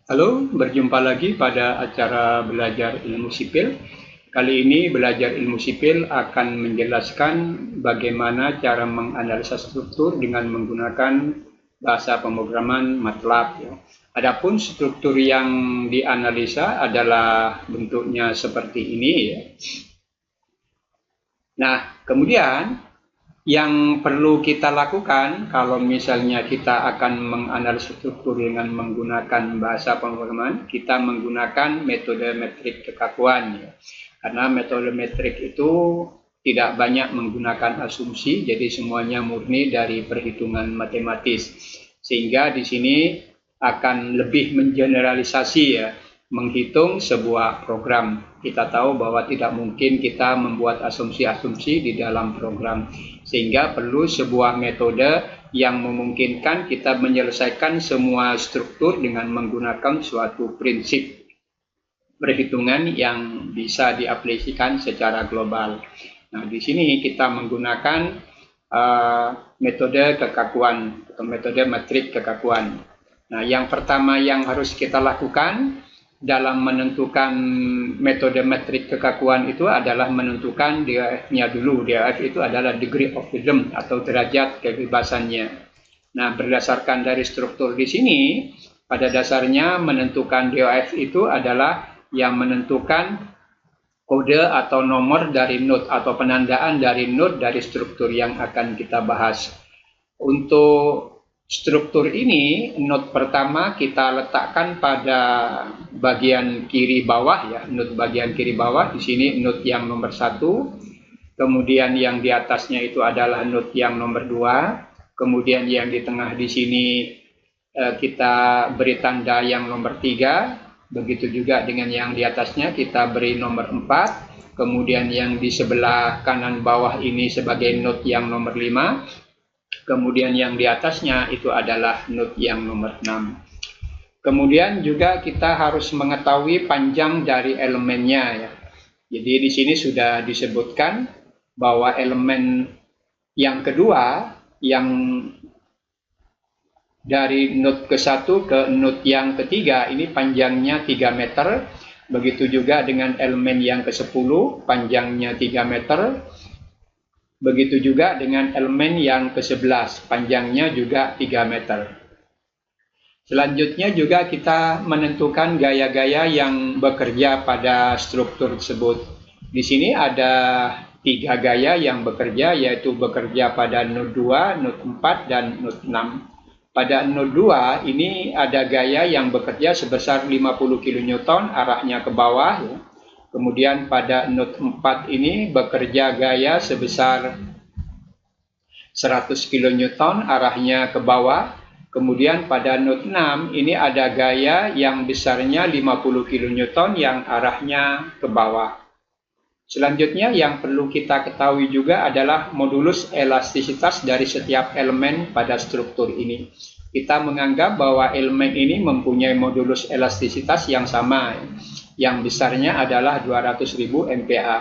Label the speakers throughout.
Speaker 1: Halo, berjumpa lagi pada acara belajar ilmu sipil. Kali ini belajar ilmu sipil akan menjelaskan bagaimana cara menganalisa struktur dengan menggunakan bahasa pemrograman MATLAB. Adapun struktur yang dianalisa adalah bentuknya seperti ini. Nah, kemudian yang perlu kita lakukan kalau misalnya kita akan menganalisis struktur dengan menggunakan bahasa pemrograman, kita menggunakan metode metrik kekakuan. Karena metode metrik itu tidak banyak menggunakan asumsi, jadi semuanya murni dari perhitungan matematis. Sehingga di sini akan lebih mengeneralisasi menghitung sebuah program. Kita tahu bahwa tidak mungkin kita membuat asumsi-asumsi di dalam program, sehingga perlu sebuah metode yang memungkinkan kita menyelesaikan semua struktur dengan menggunakan suatu prinsip perhitungan yang bisa diaplikasikan secara global. Nah, di sini kita menggunakan metode kekakuan atau metode metrik kekakuan. Nah, yang pertama yang harus kita lakukan dalam menentukan metode metrik kekakuan itu adalah menentukan DOF-nya dulu. DOF itu adalah degree of freedom atau derajat kebebasannya. Nah, berdasarkan dari struktur di sini, pada dasarnya menentukan DOF itu adalah yang menentukan kode atau nomor dari node atau penandaan dari node dari struktur yang akan kita bahas. Untuk struktur ini, node pertama kita letakkan pada bagian kiri bawah ya, node bagian kiri bawah. Di sini node yang nomor 1, kemudian yang di atasnya itu adalah node yang nomor 2, kemudian yang di tengah di sini kita beri tanda yang nomor 3, begitu juga dengan yang di atasnya kita beri nomor 4, kemudian yang di sebelah kanan bawah ini sebagai node yang nomor 5, kemudian yang di atasnya itu adalah node yang nomor 6. Kemudian juga kita harus mengetahui panjang dari elemennya ya. Jadi di sini sudah disebutkan bahwa elemen yang kedua yang dari node ke-1 ke node yang ketiga ini panjangnya 3 meter. Begitu juga dengan elemen yang ke-10 panjangnya 3 meter. Begitu juga dengan elemen yang ke-11, panjangnya juga 3 meter. Selanjutnya juga kita menentukan gaya-gaya yang bekerja pada struktur tersebut. Di sini ada 3 gaya yang bekerja, yaitu bekerja pada node 2, node 4, dan node 6. Pada node 2 ini ada gaya yang bekerja sebesar 50 kN arahnya ke bawah. Kemudian pada node 4 ini bekerja gaya sebesar 100 kN arahnya ke bawah. Kemudian pada node 6 ini ada gaya yang besarnya 50 kN yang arahnya ke bawah. Selanjutnya yang perlu kita ketahui juga adalah modulus elastisitas dari setiap elemen pada struktur ini. Kita menganggap bahwa elemen ini mempunyai modulus elastisitas yang sama, yang besarnya adalah 200.000 MPa.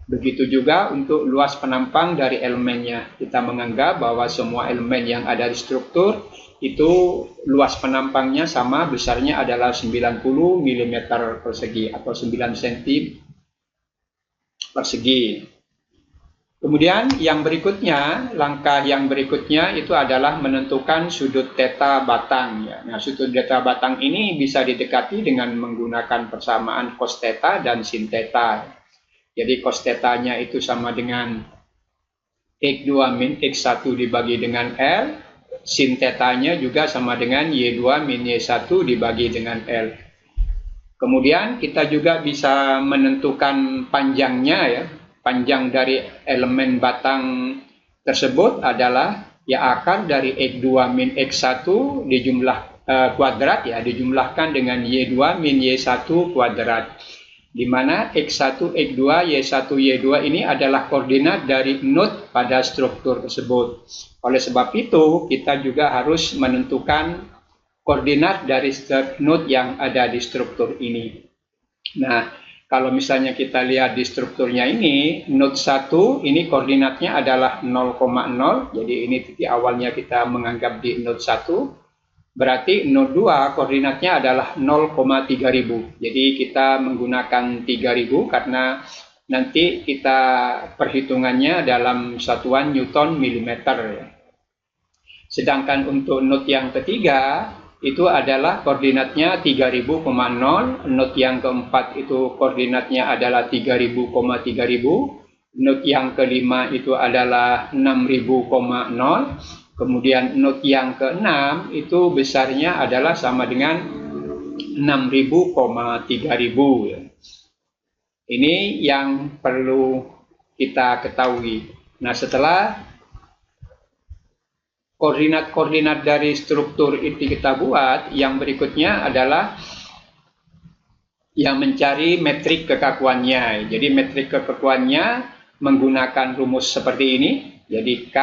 Speaker 1: Begitu juga untuk luas penampang dari elemennya. Kita menganggap bahwa semua elemen yang ada di struktur itu luas penampangnya sama, besarnya adalah 90 mm persegi atau 9 cm persegi. Kemudian yang berikutnya, langkah yang berikutnya itu adalah menentukan sudut theta batang. Ya. Nah, sudut theta batang ini bisa didekati dengan menggunakan persamaan cos theta dan sin theta. Jadi cos theta-nya itu sama dengan X2 min X1 dibagi dengan L, sin theta-nya juga sama dengan Y2 min Y1 dibagi dengan L. Kemudian kita juga bisa menentukan panjangnya ya. Panjang dari elemen batang tersebut adalah ya akar dari X2 min X1 dijumlah kuadrat ya, dijumlahkan dengan Y2 min Y1 kuadrat. Di mana X1, X2, Y1, Y2 ini adalah koordinat dari node pada struktur tersebut. Oleh sebab itu, kita juga harus menentukan koordinat dari setiap node yang ada di struktur ini. Nah, kalau misalnya kita lihat di strukturnya ini, node 1 ini koordinatnya adalah 0,0. Jadi ini titik awalnya kita menganggap di node 1. Berarti node 2 koordinatnya adalah 0,3000. Jadi kita menggunakan 3000 karena nanti kita perhitungannya dalam satuan Newton milimeter. Sedangkan untuk node yang ketiga itu adalah koordinatnya 3000,0, node yang keempat itu koordinatnya adalah 3000,3000, node yang kelima itu adalah 6000,0, kemudian node yang keenam itu besarnya adalah sama dengan 6000,3000. Ini yang perlu kita ketahui. Nah, setelah koordinat-koordinat dari struktur itu kita buat, yang berikutnya adalah yang mencari metrik kekakuannya. Jadi metrik kekakuannya menggunakan rumus seperti ini. Jadi K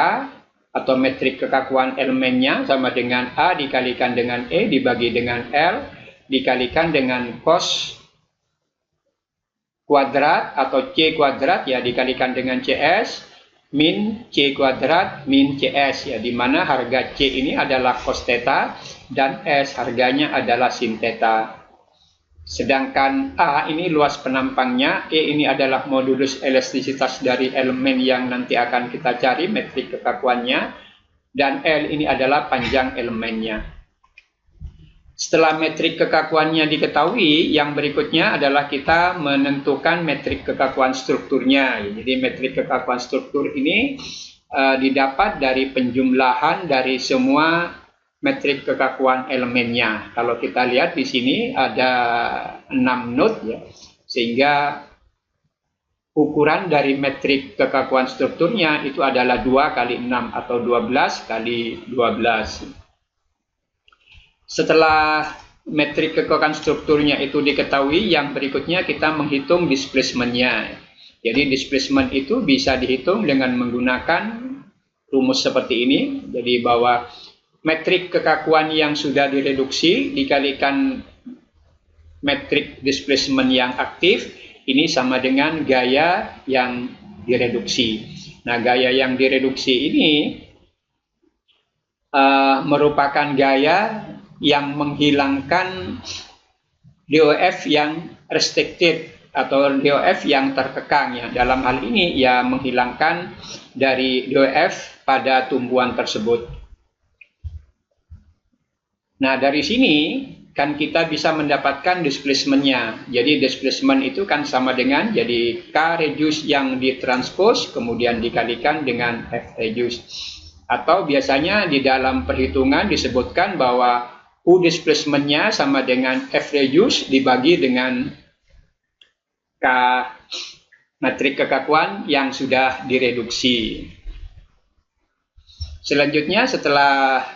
Speaker 1: atau metrik kekakuan elemennya sama dengan A dikalikan dengan E dibagi dengan L dikalikan dengan cos kuadrat atau C kuadrat ya dikalikan dengan CS min C kuadrat min CS ya, di mana harga C ini adalah cos theta dan S harganya adalah sin theta. Sedangkan A ini luas penampangnya, E ini adalah modulus elastisitas dari elemen yang nanti akan kita cari metrik kekakuannya, dan L ini adalah panjang elemennya. Setelah metrik kekakuannya diketahui, yang berikutnya adalah kita menentukan metrik kekakuan strukturnya. Jadi metrik kekakuan struktur ini didapat dari penjumlahan dari semua metrik kekakuan elemennya. Kalau kita lihat di sini ada 6 node ya, sehingga ukuran dari metrik kekakuan strukturnya itu adalah 2 kali 6 atau 12 kali 12. Setelah metrik kekakuan strukturnya itu diketahui, yang berikutnya kita menghitung displacement-nya. Jadi displacement itu bisa dihitung dengan menggunakan rumus seperti ini. Jadi bahwa metrik kekakuan yang sudah direduksi dikalikan metrik displacement yang aktif, ini sama dengan gaya yang direduksi. Nah, gaya yang direduksi ini merupakan gaya yang menghilangkan DOF yang restricted atau DOF yang terkekang ya. Dalam hal ini ya menghilangkan dari DOF pada tumbuhan tersebut. Nah, dari sini kan kita bisa mendapatkan displacement-nya. Jadi displacement itu kan sama dengan jadi K reduce yang ditranspose kemudian dikalikan dengan F reduce. Atau biasanya di dalam perhitungan disebutkan bahwa U displacement-nya sama dengan F reduce dibagi dengan K metrik kekakuan yang sudah direduksi. Selanjutnya setelah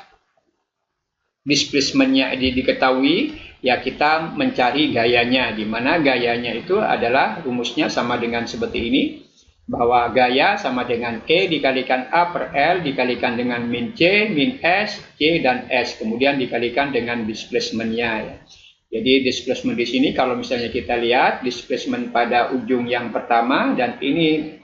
Speaker 1: displacement-nya diketahui, ya kita mencari gayanya, di mana gayanya itu adalah rumusnya sama dengan seperti ini, bahwa gaya sama dengan E dikalikan A per L dikalikan dengan min C, min S, C, dan S, kemudian dikalikan dengan displacement-nya. Ya. Jadi displacement di sini kalau misalnya kita lihat displacement pada ujung yang pertama dan ini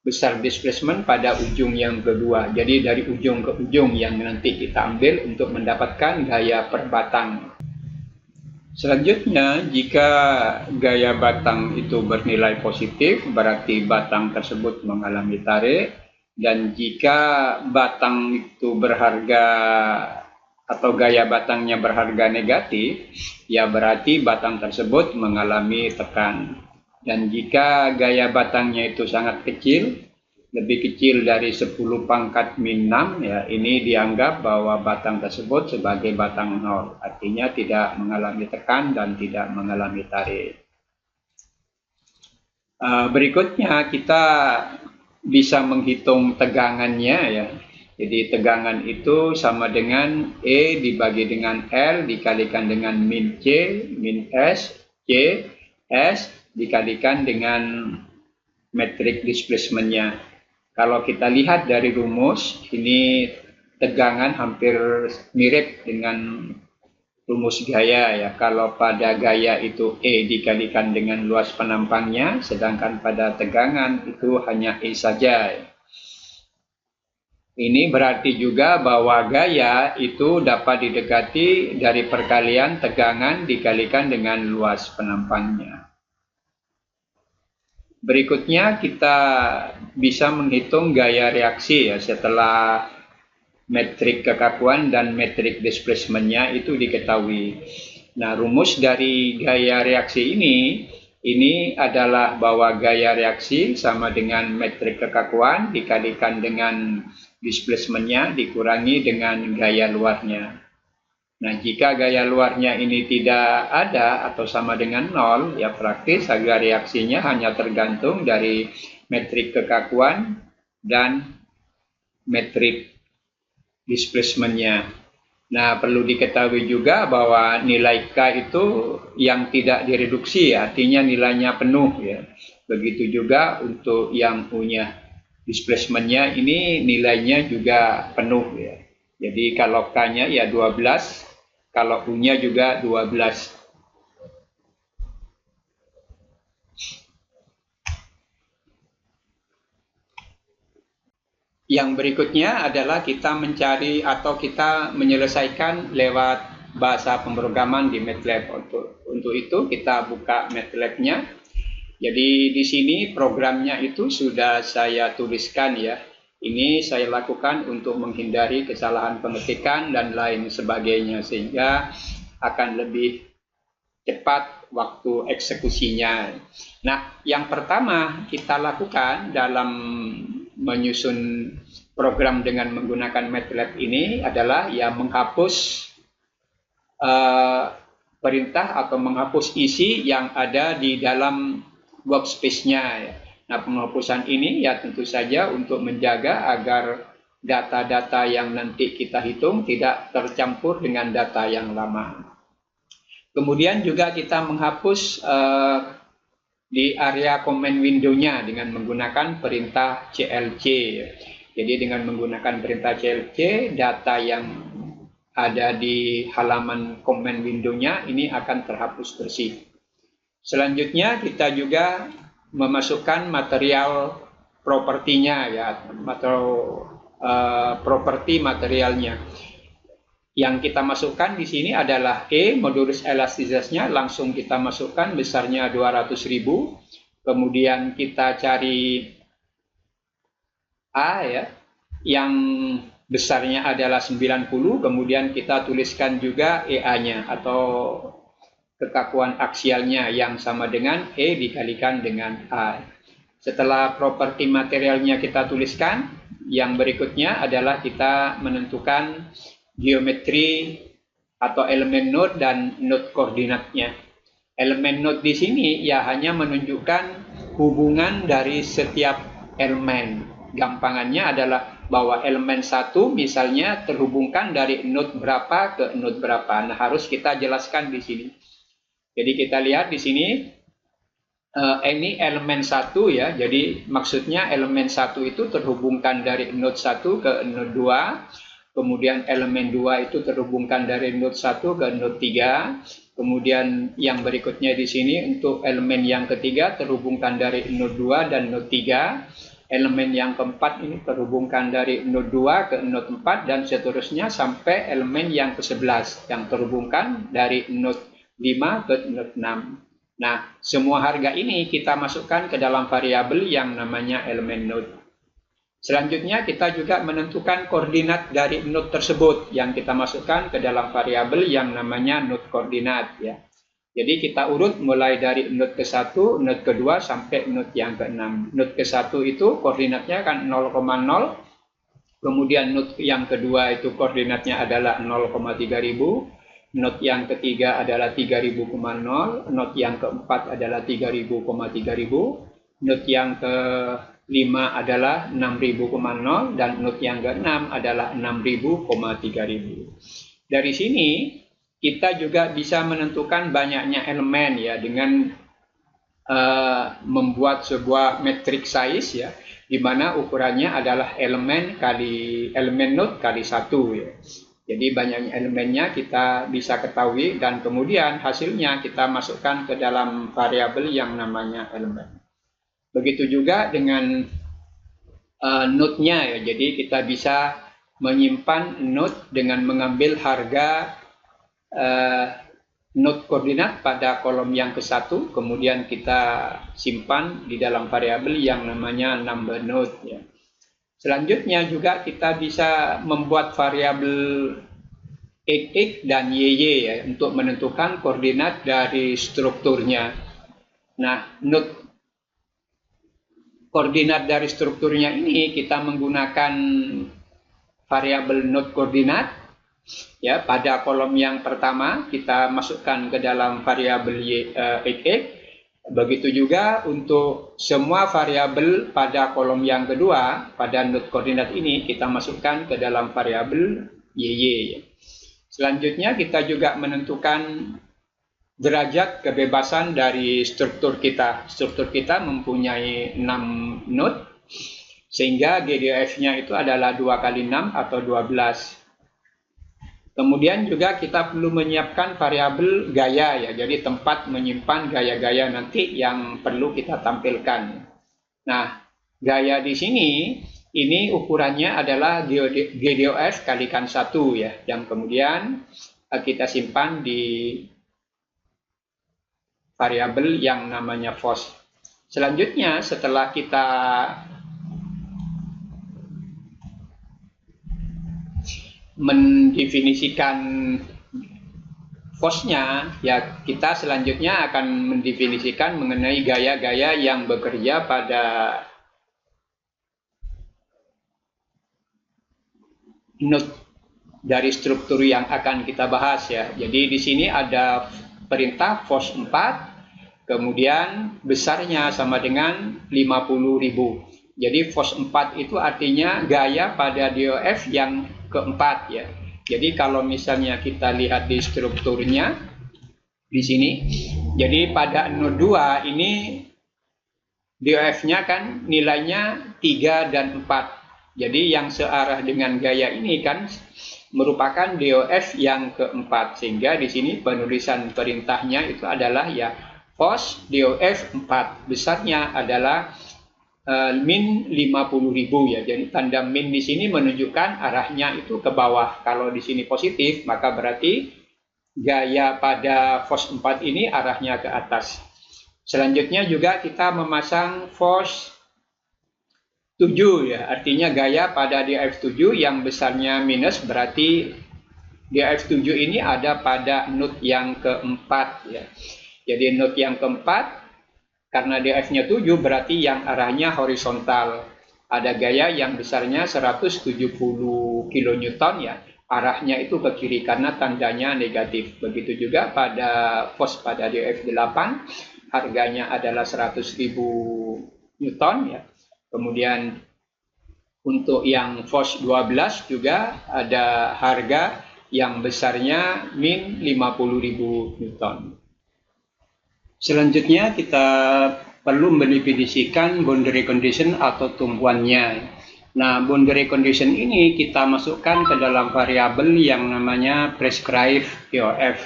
Speaker 1: besar displacement pada ujung yang kedua. Jadi dari ujung ke ujung yang nanti kita ambil untuk mendapatkan gaya per batang. Selanjutnya, jika gaya batang itu bernilai positif, berarti batang tersebut mengalami tarik. Dan jika batang itu berharga atau gaya batangnya berharga negatif, ya berarti batang tersebut mengalami tekan. Dan jika gaya batangnya itu sangat kecil, lebih kecil dari 10 pangkat min 6, ya ini dianggap bahwa batang tersebut sebagai batang nol, artinya tidak mengalami tekan dan tidak mengalami tarik. Berikutnya kita bisa menghitung tegangannya ya. Jadi tegangan itu sama dengan E dibagi dengan L dikalikan dengan min C, min S, C, S dikalikan dengan metrik displacement-nya. Kalau kita lihat dari rumus, ini tegangan hampir mirip dengan rumus gaya ya. Kalau pada gaya itu E dikalikan dengan luas penampangnya, sedangkan pada tegangan itu hanya E saja. Ini berarti juga bahwa gaya itu dapat didekati dari perkalian tegangan dikalikan dengan luas penampangnya. Berikutnya kita bisa menghitung gaya reaksi ya setelah metrik kekakuan dan metrik displacement-nya itu diketahui. Nah, rumus dari gaya reaksi ini adalah bahwa gaya reaksi sama dengan metrik kekakuan dikalikan dengan displacement-nya dikurangi dengan gaya luarnya. Nah, jika gaya luarnya ini tidak ada atau sama dengan 0, ya praktis harga reaksinya hanya tergantung dari metrik kekakuan dan metrik displacement-nya. Nah, perlu diketahui juga bahwa nilai K itu yang tidak direduksi, artinya nilainya penuh ya. Begitu juga untuk yang U-nya. Displacement-nya ini nilainya juga penuh ya. Jadi kalau K-nya ya 12, kalau U-nya juga 12. Yang berikutnya adalah kita mencari atau kita menyelesaikan lewat bahasa pemrograman di MATLAB. Untuk itu kita buka MATLAB-nya. Jadi di sini programnya itu sudah saya tuliskan ya. Ini saya lakukan untuk menghindari kesalahan pengetikan dan lain sebagainya sehingga akan lebih cepat waktu eksekusinya. Nah, yang pertama kita lakukan dalam menyusun program dengan menggunakan MATLAB ini adalah ya menghapus perintah atau menghapus isi yang ada di dalam workspace-nya. Nah, penghapusan ini ya tentu saja untuk menjaga agar data-data yang nanti kita hitung tidak tercampur dengan data yang lama. Kemudian juga kita menghapus di area command window-nya dengan menggunakan perintah clc. Jadi dengan menggunakan perintah clc, data yang ada di halaman command window-nya ini akan terhapus bersih. Selanjutnya kita juga memasukkan material propertinya ya, atau properti materialnya. Yang kita masukkan di sini adalah E, modulus elastisitasnya langsung kita masukkan besarnya 200.000. Kemudian kita cari A ya, yang besarnya adalah 90, kemudian kita tuliskan juga EA-nya atau kekakuan aksialnya yang sama dengan E dikalikan dengan A. Setelah properti materialnya kita tuliskan, yang berikutnya adalah kita menentukan geometri atau elemen node dan node koordinatnya. Elemen node di sini ya hanya menunjukkan hubungan dari setiap elemen. Gampangannya adalah bahwa elemen satu misalnya terhubungkan dari node berapa ke node berapa. Nah, harus kita jelaskan di sini. Jadi kita lihat di sini ini elemen satu ya. Jadi maksudnya elemen satu itu terhubungkan dari node 1 ke node 2. Kemudian elemen 2 itu terhubungkan dari node 1 ke node 3. Kemudian yang berikutnya di sini untuk elemen yang ketiga terhubungkan dari node 2 dan node 3. Elemen yang keempat ini terhubungkan dari node 2 ke node 4 dan seterusnya sampai elemen yang ke-11 yang terhubungkan dari node 5 ke node 6. Nah, semua harga ini kita masukkan ke dalam variabel yang namanya elemen node. Selanjutnya kita juga menentukan koordinat dari node tersebut yang kita masukkan ke dalam variabel yang namanya node koordinat ya. Jadi kita urut mulai dari node ke-1, node ke-2 sampai node yang ke-6. Node ke-1 itu koordinatnya kan 0,0. Kemudian node yang kedua itu koordinatnya adalah 0,3000. Node yang ketiga adalah 3000,0, node yang keempat adalah 3000,3000, node yang kelima adalah 6000,0 dan node yang keenam adalah 6000,3000. Dari sini kita juga bisa menentukan banyaknya elemen ya dengan membuat sebuah metric size ya, di mana ukurannya adalah elemen kali elemen node kali 1 ya. Jadi banyaknya elemennya kita bisa ketahui dan kemudian hasilnya kita masukkan ke dalam variabel yang namanya elemen. Begitu juga dengan node-nya ya. Jadi kita bisa menyimpan node dengan mengambil harga node koordinat pada kolom yang ke-1, kemudian kita simpan di dalam variabel yang namanya number node ya. Selanjutnya juga kita bisa membuat variabel x dan y ya untuk menentukan koordinat dari strukturnya. Nah, node koordinat dari strukturnya ini kita menggunakan variabel node koordinat ya. Pada kolom yang pertama kita masukkan ke dalam variabel x. Begitu juga untuk semua variabel pada kolom yang kedua, pada node koordinat ini kita masukkan ke dalam variabel y. Selanjutnya kita juga menentukan derajat kebebasan dari struktur kita. Struktur kita mempunyai 6 node, sehingga GDF-nya itu adalah 2 kali 6 atau 12. Kemudian juga kita perlu menyiapkan variabel gaya ya, jadi tempat menyimpan gaya-gaya nanti yang perlu kita tampilkan. Nah, gaya di sini ini ukurannya adalah GDOF kalikan 1 ya, yang kemudian kita simpan di variabel yang namanya FOS. Selanjutnya setelah kita mendefinisikan FOS-nya, ya kita selanjutnya akan mendefinisikan mengenai gaya-gaya yang bekerja pada node dari struktur yang akan kita bahas ya. Jadi di sini ada perintah FOS 4, kemudian besarnya sama dengan 50.000. Jadi FOS 4 itu artinya gaya pada DOF yang keempat ya. Jadi kalau misalnya kita lihat di strukturnya di sini, jadi pada node 2 ini DOF-nya kan nilainya 3 dan 4. Jadi yang searah dengan gaya ini kan merupakan DOF yang keempat, sehingga di sini penulisan perintahnya itu adalah ya FOS DOF 4, besarnya adalah min 50.000 ya. Jadi tanda min di sini menunjukkan arahnya itu ke bawah. Kalau di sini positif, maka berarti gaya pada FOS 4 ini arahnya ke atas. Selanjutnya juga kita memasang FOS 7 ya, artinya gaya pada DF7 yang besarnya minus, berarti DF7 ini ada pada node yang keempat ya. Jadi node yang keempat, karena DF-nya 7 berarti yang arahnya horizontal. Ada gaya yang besarnya 170 kN ya, arahnya itu ke kiri karena tandanya negatif. Begitu juga pada FOS pada DF8, harganya adalah 100.000 Newton ya. Kemudian untuk yang FOS 12 juga ada harga yang besarnya min 50.000 Newton. Selanjutnya kita perlu mendefinisikan boundary condition atau tumpuannya. Nah, boundary condition ini kita masukkan ke dalam variabel yang namanya prescribed DOF,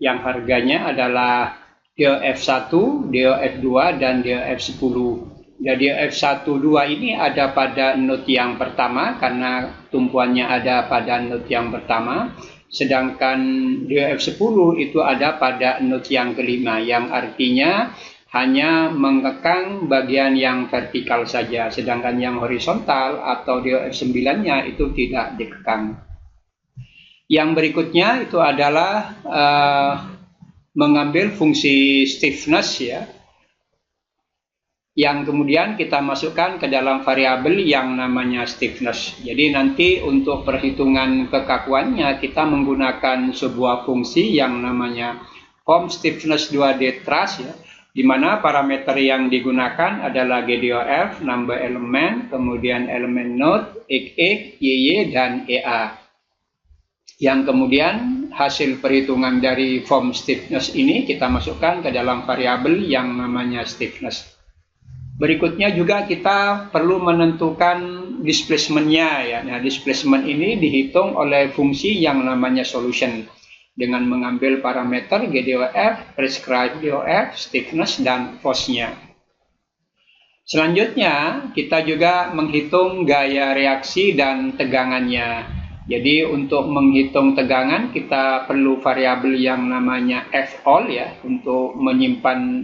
Speaker 1: yang harganya adalah DOF1, DOF2, dan DOF10. Jadi DOF1, 2 ini ada pada node yang pertama karena tumpuannya ada pada node yang pertama. Sedangkan DOF10 itu ada pada node yang kelima, yang artinya hanya mengekang bagian yang vertikal saja, sedangkan yang horizontal atau DOF9-nya itu tidak dikekang. Yang berikutnya itu adalah mengambil fungsi stiffness ya, yang kemudian kita masukkan ke dalam variabel yang namanya stiffness. Jadi nanti untuk perhitungan kekakuannya kita menggunakan sebuah fungsi yang namanya form stiffness 2D truss ya, di mana parameter yang digunakan adalah GDOF, number elemen, kemudian elemen node, XX, YY, dan EA. Yang kemudian hasil perhitungan dari form stiffness ini kita masukkan ke dalam variabel yang namanya stiffness. Berikutnya juga kita perlu menentukan displacement-nya ya. Nah, displacement ini dihitung oleh fungsi yang namanya solution dengan mengambil parameter GDOF, prescribed DOF, stiffness, dan force-nya. Selanjutnya, kita juga menghitung gaya reaksi dan tegangannya. Jadi untuk menghitung tegangan, kita perlu variabel yang namanya F-all ya, untuk menyimpan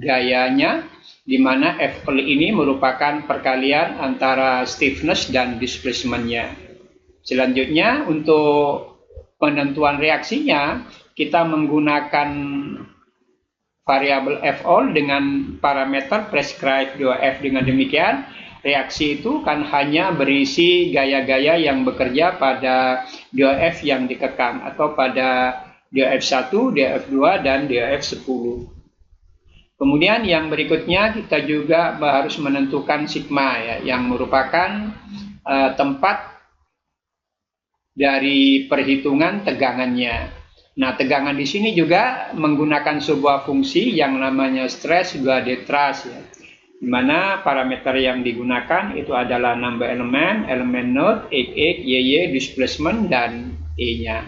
Speaker 1: gayanya, di mana F-all ini merupakan perkalian antara stiffness dan displacement-nya. Selanjutnya, untuk penentuan reaksinya, kita menggunakan variabel F-all dengan parameter prescribe 2F. Dengan demikian, reaksi itu kan hanya berisi gaya-gaya yang bekerja pada 2F yang dikekang, atau pada DF1, DF2, dan DF10. Kemudian yang berikutnya kita juga harus menentukan sigma ya, yang merupakan tempat dari perhitungan tegangannya. Nah, tegangan di sini juga menggunakan sebuah fungsi yang namanya stress divided thrust ya, di mana parameter yang digunakan itu adalah number elemen, elemen node, X, Y, displacement, dan E-nya.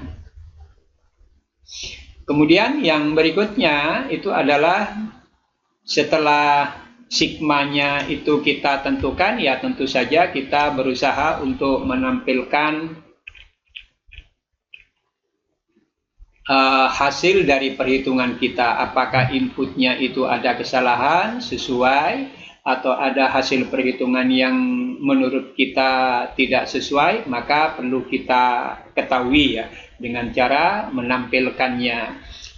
Speaker 1: Kemudian yang berikutnya itu adalah setelah sigmanya itu kita tentukan, ya tentu saja kita berusaha untuk menampilkan hasil dari perhitungan kita. Apakah inputnya itu ada kesalahan sesuai, atau ada hasil perhitungan yang menurut kita tidak sesuai, maka perlu kita ketahui ya dengan cara menampilkannya.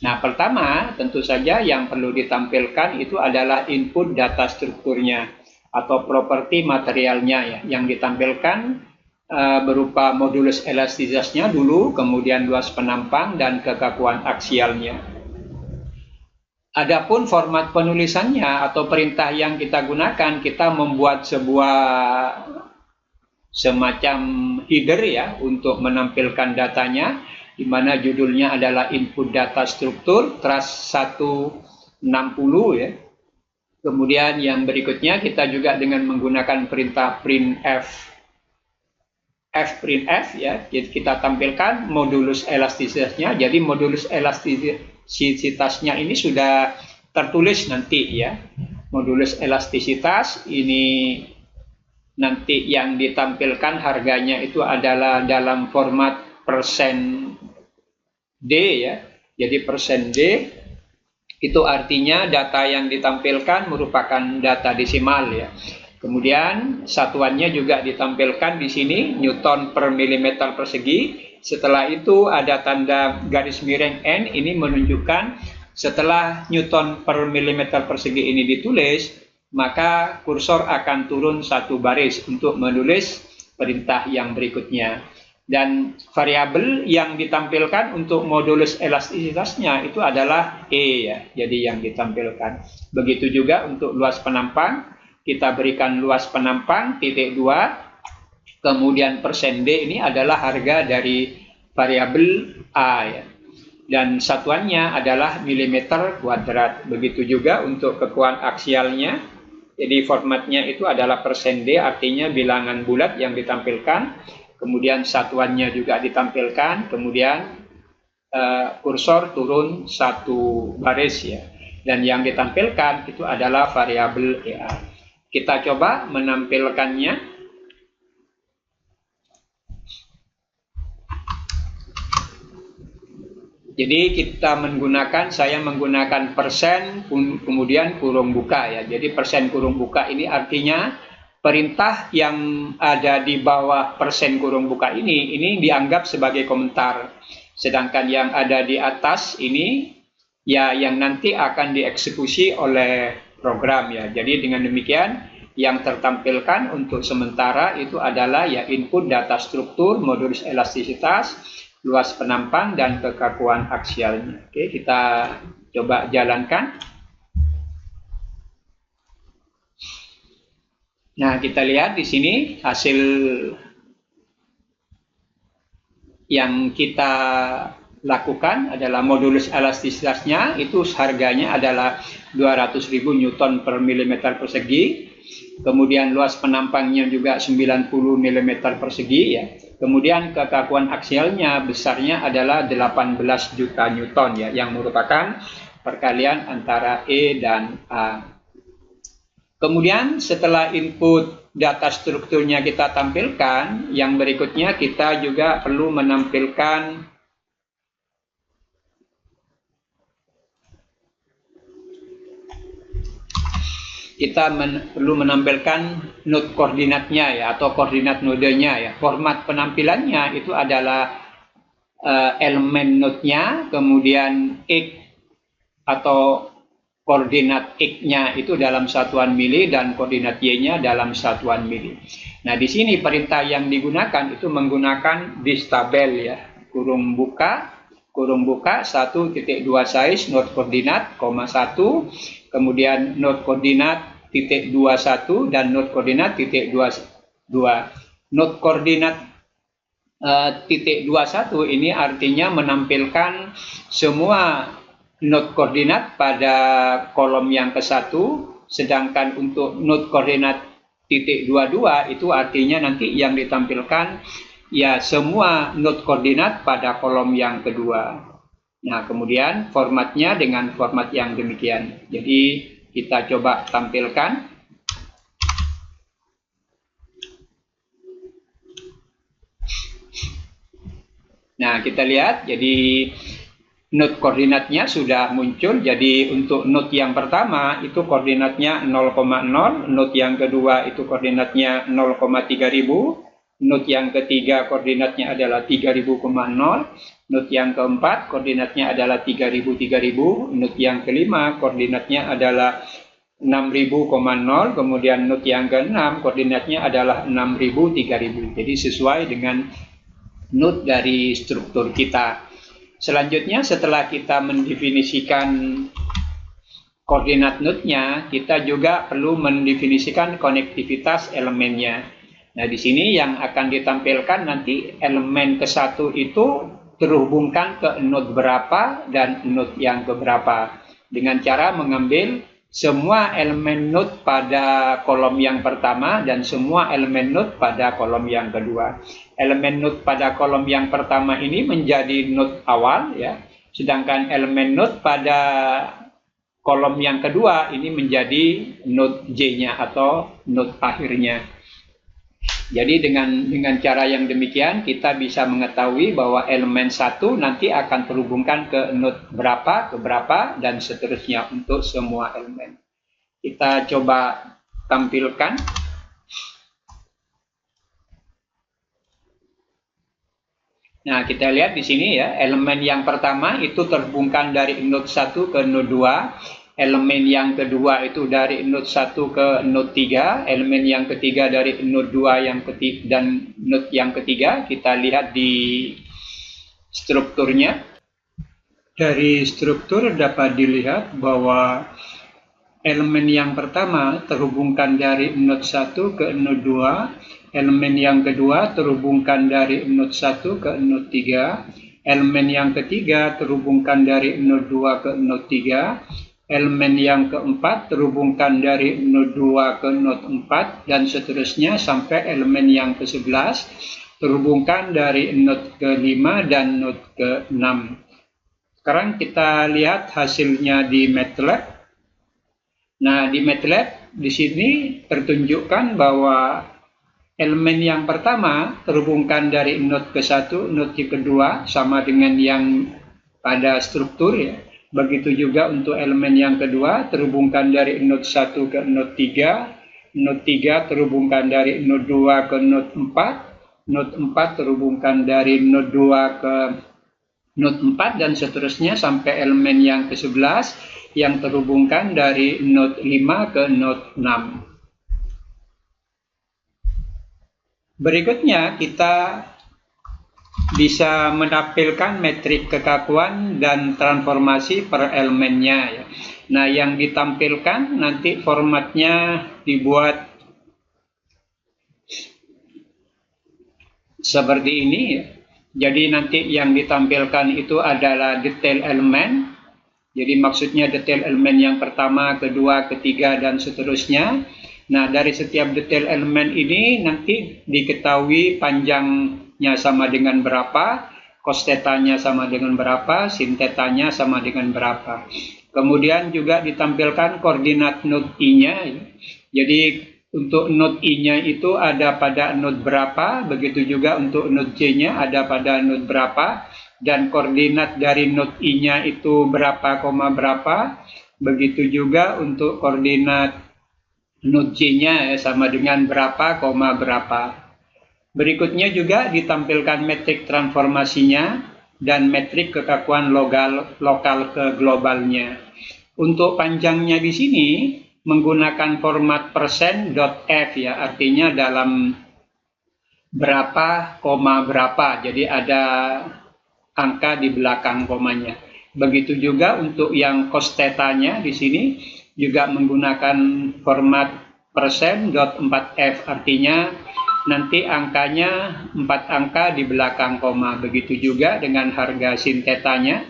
Speaker 1: Nah, pertama tentu saja yang perlu ditampilkan itu adalah input data strukturnya atau properti materialnya ya, yang ditampilkan berupa modulus elastisitasnya dulu, kemudian luas penampang dan kekakuan aksialnya. Adapun format penulisannya atau perintah yang kita gunakan, kita membuat sebuah semacam header ya untuk menampilkan datanya, di mana judulnya adalah input data struktur trust 160 ya. Kemudian yang berikutnya kita juga dengan menggunakan perintah printf fprintf ya, kita tampilkan modulus elastisitasnya. Jadi modulus elastisitasnya ini sudah tertulis nanti ya. Modulus elastisitas ini nanti yang ditampilkan harganya itu adalah dalam format persen D ya. Jadi persen D itu artinya data yang ditampilkan merupakan data desimal ya. Kemudian satuannya juga ditampilkan di sini, Newton per milimeter persegi. Setelah itu ada tanda garis miring N, ini menunjukkan setelah Newton per milimeter persegi ini ditulis, maka kursor akan turun satu baris untuk menulis perintah yang berikutnya. Dan variabel yang ditampilkan untuk modulus elastisitasnya itu adalah E ya, jadi yang ditampilkan. Begitu juga untuk luas penampang. Kita berikan luas penampang titik 2, kemudian persen D ini adalah harga dari variabel A ya. Dan satuannya adalah milimeter kuadrat. Begitu juga untuk kekuatan aksialnya. Jadi formatnya itu adalah persen D, artinya bilangan bulat yang ditampilkan. Kemudian satuannya juga ditampilkan, kemudian kursor turun satu baris ya. Dan yang ditampilkan itu adalah variabel EA. Kita coba menampilkannya. Jadi saya menggunakan persen kemudian kurung buka ya. Jadi persen kurung buka ini artinya perintah yang ada di bawah persen kurung buka ini dianggap sebagai komentar. Sedangkan yang ada di atas ini ya yang nanti akan dieksekusi oleh program ya. Jadi dengan demikian yang tertampilkan untuk sementara itu adalah ya input data struktur, modulus elastisitas, luas penampang, dan kekakuan aksialnya. Oke, kita coba jalankan. Nah, kita lihat di sini hasil yang kita lakukan adalah modulus elastisitasnya itu harganya adalah 200.000 Newton per milimeter persegi. Kemudian luas penampangnya juga 90 mm persegi ya. Kemudian kekakuan aksialnya besarnya adalah 18 juta Newton ya, yang merupakan perkalian antara E dan A. Kemudian setelah input data strukturnya kita tampilkan, yang berikutnya kita juga perlu menampilkan perlu menampilkan node koordinatnya ya, atau koordinat nodenya ya. Format penampilannya itu adalah elemen node-nya, kemudian X atau koordinat X-nya itu dalam satuan mili dan koordinat Y-nya dalam satuan mili. Nah, di sini perintah yang digunakan itu menggunakan this tabel ya, kurung buka 1.2 size node koordinat, 1, kemudian node koordinat titik 21 dan node koordinat titik 22. Node koordinat titik 21 ini artinya menampilkan semua node koordinat pada kolom yang ke-1, sedangkan untuk node koordinat titik 22 itu artinya nanti yang ditampilkan ya semua node koordinat pada kolom yang kedua. Nah, kemudian formatnya dengan format yang demikian. Jadi kita coba tampilkan. Nah, kita lihat jadi node koordinatnya sudah muncul. Jadi untuk node yang pertama itu koordinatnya 0,0, node yang kedua itu koordinatnya 0,3000, node yang ketiga koordinatnya adalah 3000,0, node yang keempat koordinatnya adalah 3000, node yang kelima koordinatnya adalah 6000,0, kemudian node yang keenam koordinatnya adalah 6000, 3000. Jadi sesuai dengan node dari struktur kita. Selanjutnya setelah kita mendefinisikan koordinat node-nya, kita juga perlu mendefinisikan konektivitas elemennya. Nah, di sini yang akan ditampilkan nanti elemen ke-1 itu terhubungkan ke node berapa dan node yang keberapa dengan cara mengambil semua elemen node pada kolom yang pertama dan semua elemen node pada kolom yang kedua. Elemen node pada kolom yang pertama ini menjadi node awal ya, sedangkan elemen node pada kolom yang kedua ini menjadi node J-nya atau node akhirnya. Jadi dengan cara yang demikian kita bisa mengetahui bahwa elemen 1 nanti akan terhubungkan ke node berapa ke berapa dan seterusnya untuk semua elemen. Kita coba tampilkan. Nah, kita lihat di sini ya, elemen yang pertama itu terhubungkan dari node 1 ke node 2. Elemen yang kedua itu dari node 1 ke node 3, elemen yang ketiga dari node 2 dan node yang ketiga. Kita lihat di strukturnya. Dari struktur dapat dilihat bahwa elemen yang pertama terhubungkan dari node 1 ke node 2, elemen yang kedua terhubungkan dari node 1 ke node 3, elemen yang ketiga terhubungkan dari node 2 ke node 3, elemen yang keempat terhubungkan dari node 2 ke node 4 dan seterusnya sampai elemen yang ke-11 terhubungkan dari node ke-5 dan node ke-6. Sekarang kita lihat hasilnya di MATLAB. Nah, di MATLAB di sini tertunjukkan bahwa elemen yang pertama terhubungkan dari node ke-1, node ke-2 sama dengan yang pada struktur ya. Begitu juga untuk elemen yang kedua terhubungkan dari node 1 ke node 3, node 3 terhubungkan dari node 2 ke node 4, node 4 terhubungkan dari node 2 ke node 4 dan seterusnya sampai elemen yang ke-11 yang terhubungkan dari node 5 ke node 6. Berikutnya kita bisa menampilkan metrik kekakuan dan transformasi per elemennya ya. Nah, yang ditampilkan nanti formatnya dibuat seperti ini ya. Jadi nanti yang ditampilkan itu adalah detail elemen. Jadi maksudnya detail elemen yang pertama, kedua, ketiga dan seterusnya. Nah, dari setiap detail elemen ini nanti diketahui panjangnya sama dengan berapa, cos tetanya sama dengan berapa, sin tetanya sama dengan berapa. Kemudian juga ditampilkan koordinat node I-nya. Jadi untuk node I-nya itu ada pada node berapa, begitu juga untuk node J-nya ada pada node berapa, dan koordinat dari node I-nya itu berapa, berapa, begitu juga untuk koordinat node J-nya sama dengan berapa, berapa. Berikutnya juga ditampilkan metrik transformasinya dan metrik kekakuan lokal ke globalnya. Untuk panjangnya di sini menggunakan format %.f ya, artinya dalam berapa, berapa. Jadi ada angka di belakang komanya. Begitu juga untuk yang cos tetanya di sini juga menggunakan format %.4f, artinya nanti angkanya 4 angka di belakang koma. Begitu juga dengan harga sin tetanya.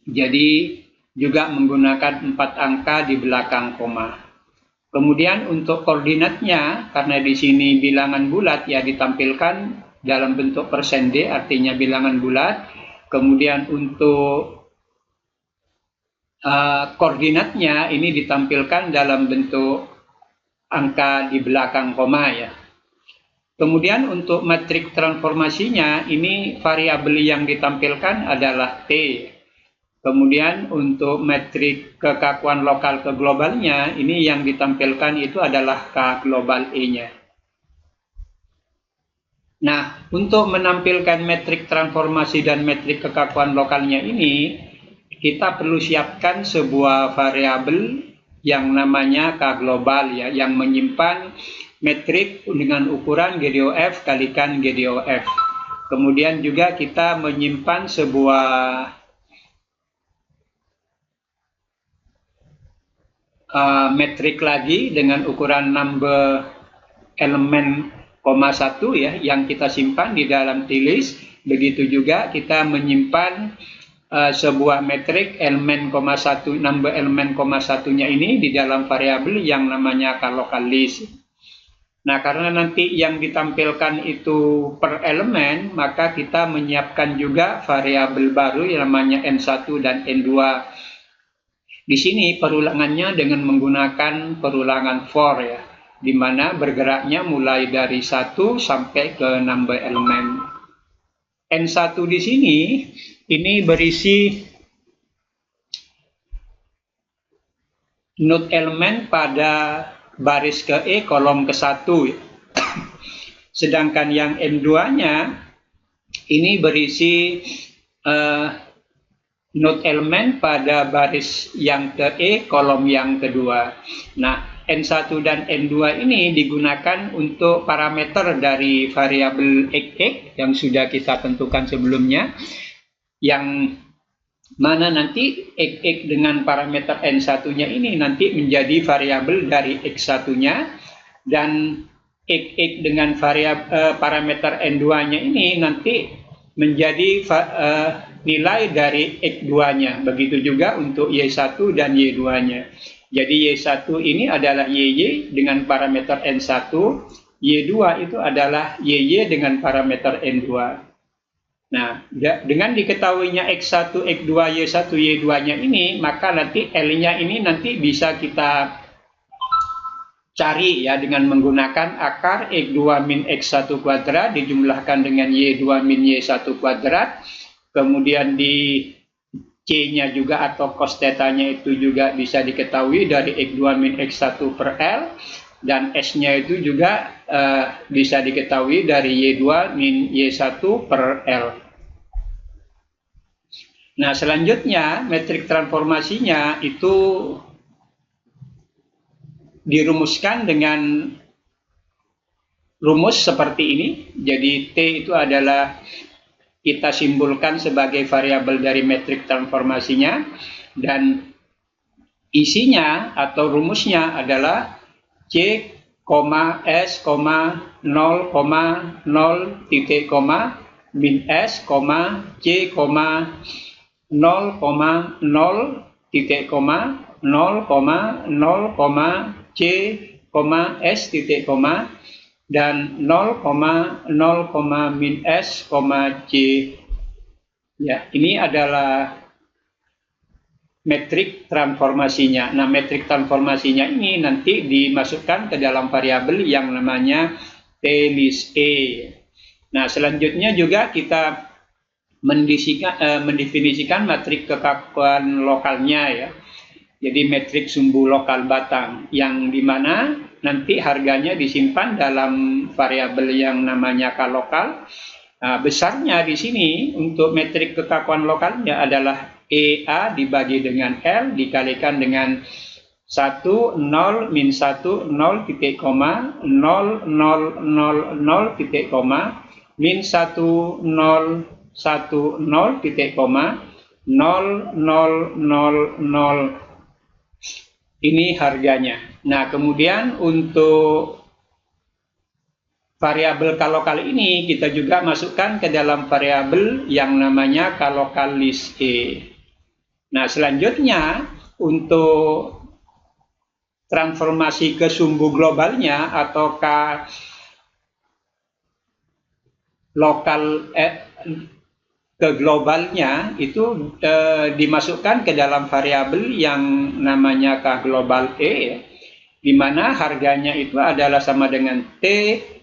Speaker 1: Jadi juga menggunakan 4 angka di belakang koma. Kemudian untuk koordinatnya, karena di sini bilangan bulat ya ditampilkan dalam bentuk %d, artinya bilangan bulat. Kemudian untuk koordinatnya ini ditampilkan dalam bentuk angka di belakang koma ya. Kemudian untuk metrik transformasinya ini variabel yang ditampilkan adalah T. Kemudian untuk metrik kekakuan lokal ke globalnya ini yang ditampilkan itu adalah K global E-nya. Nah, untuk menampilkan metrik transformasi dan metrik kekakuan lokalnya ini, kita perlu siapkan sebuah variabel yang namanya K global ya, yang menyimpan metrik dengan ukuran GDOF kalikan GDOF. Kemudian juga kita menyimpan sebuah metrik lagi dengan ukuran number elemen, 1 ya, yang kita simpan di dalam T-list. Begitu juga kita menyimpan sebuah metrik elemen, 1, number elemen, 1-nya ini di dalam variabel yang namanya local list. Nah, karena nanti yang ditampilkan itu per elemen, maka kita menyiapkan juga variabel baru yang namanya N1 dan N2. Di sini perulangannya dengan menggunakan perulangan for ya, di mana bergeraknya mulai dari 1 sampai ke number elemen. N1 di sini ini berisi node elemen pada baris ke E kolom ke 1. Sedangkan yang N2-nya ini berisi node elemen pada baris yang ke E kolom yang kedua. Nah, N1 dan N2 ini digunakan untuk parameter dari variabel x yang sudah kita tentukan sebelumnya, yang mana nanti x dengan parameter N1-nya ini nanti menjadi variabel dari x1-nya, dan x dengan parameter N2-nya ini nanti menjadi nilai dari X2-nya. Begitu juga untuk Y1 dan Y2-nya. Jadi Y1 ini adalah YY dengan parameter N1, Y2 itu adalah YY dengan parameter N2. Nah, dengan diketahuinya X1, X2, Y1, Y2-nya ini, maka nanti L-nya ini nanti bisa kita cari ya dengan menggunakan akar X2 min X1 kuadrat dijumlahkan dengan Y2 min Y1 kuadrat. Kemudian di C-nya juga atau cos tetanya itu juga bisa diketahui dari X2 min X1 per L. Dan S-nya itu juga bisa diketahui dari Y2 min Y1 per L. Nah, selanjutnya metrik transformasinya itu dirumuskan dengan rumus seperti ini. Jadi T itu adalah kita simbolkan sebagai variabel dari metrik transformasinya, dan isinya atau rumusnya adalah C, S, 0, 0, titik, min S, C, 0, 0, titik, 0, 0, C, S, titik, dan 0, min S, C. Ya, ini adalah metrik transformasinya. Nah, metrik transformasinya ini nanti dimasukkan ke dalam variabel yang namanya t-list E. Nah, selanjutnya juga kita mendefinisikan metrik kekakuan lokalnya ya. Jadi metrik sumbu lokal batang yang dimana nanti harganya disimpan dalam variabel yang namanya k lokal. Nah, besarnya di sini untuk metrik kekakuan lokalnya adalah EA dibagi dengan L dikalikan dengan 1, 0, min 1, 0, titik koma, 0, 0, 0, 0, titik koma, min 1, 0, 1, 0, titik koma, 0, 0, 0, 0. Ini harganya. Nah, kemudian untuk variabel kalokal ini kita juga masukkan ke dalam variabel yang namanya kalokal list E. Nah, selanjutnya untuk transformasi ke sumbu globalnya atau ke lokal ke globalnya itu dimasukkan ke dalam variabel yang namanya k global E, di mana harganya itu adalah sama dengan T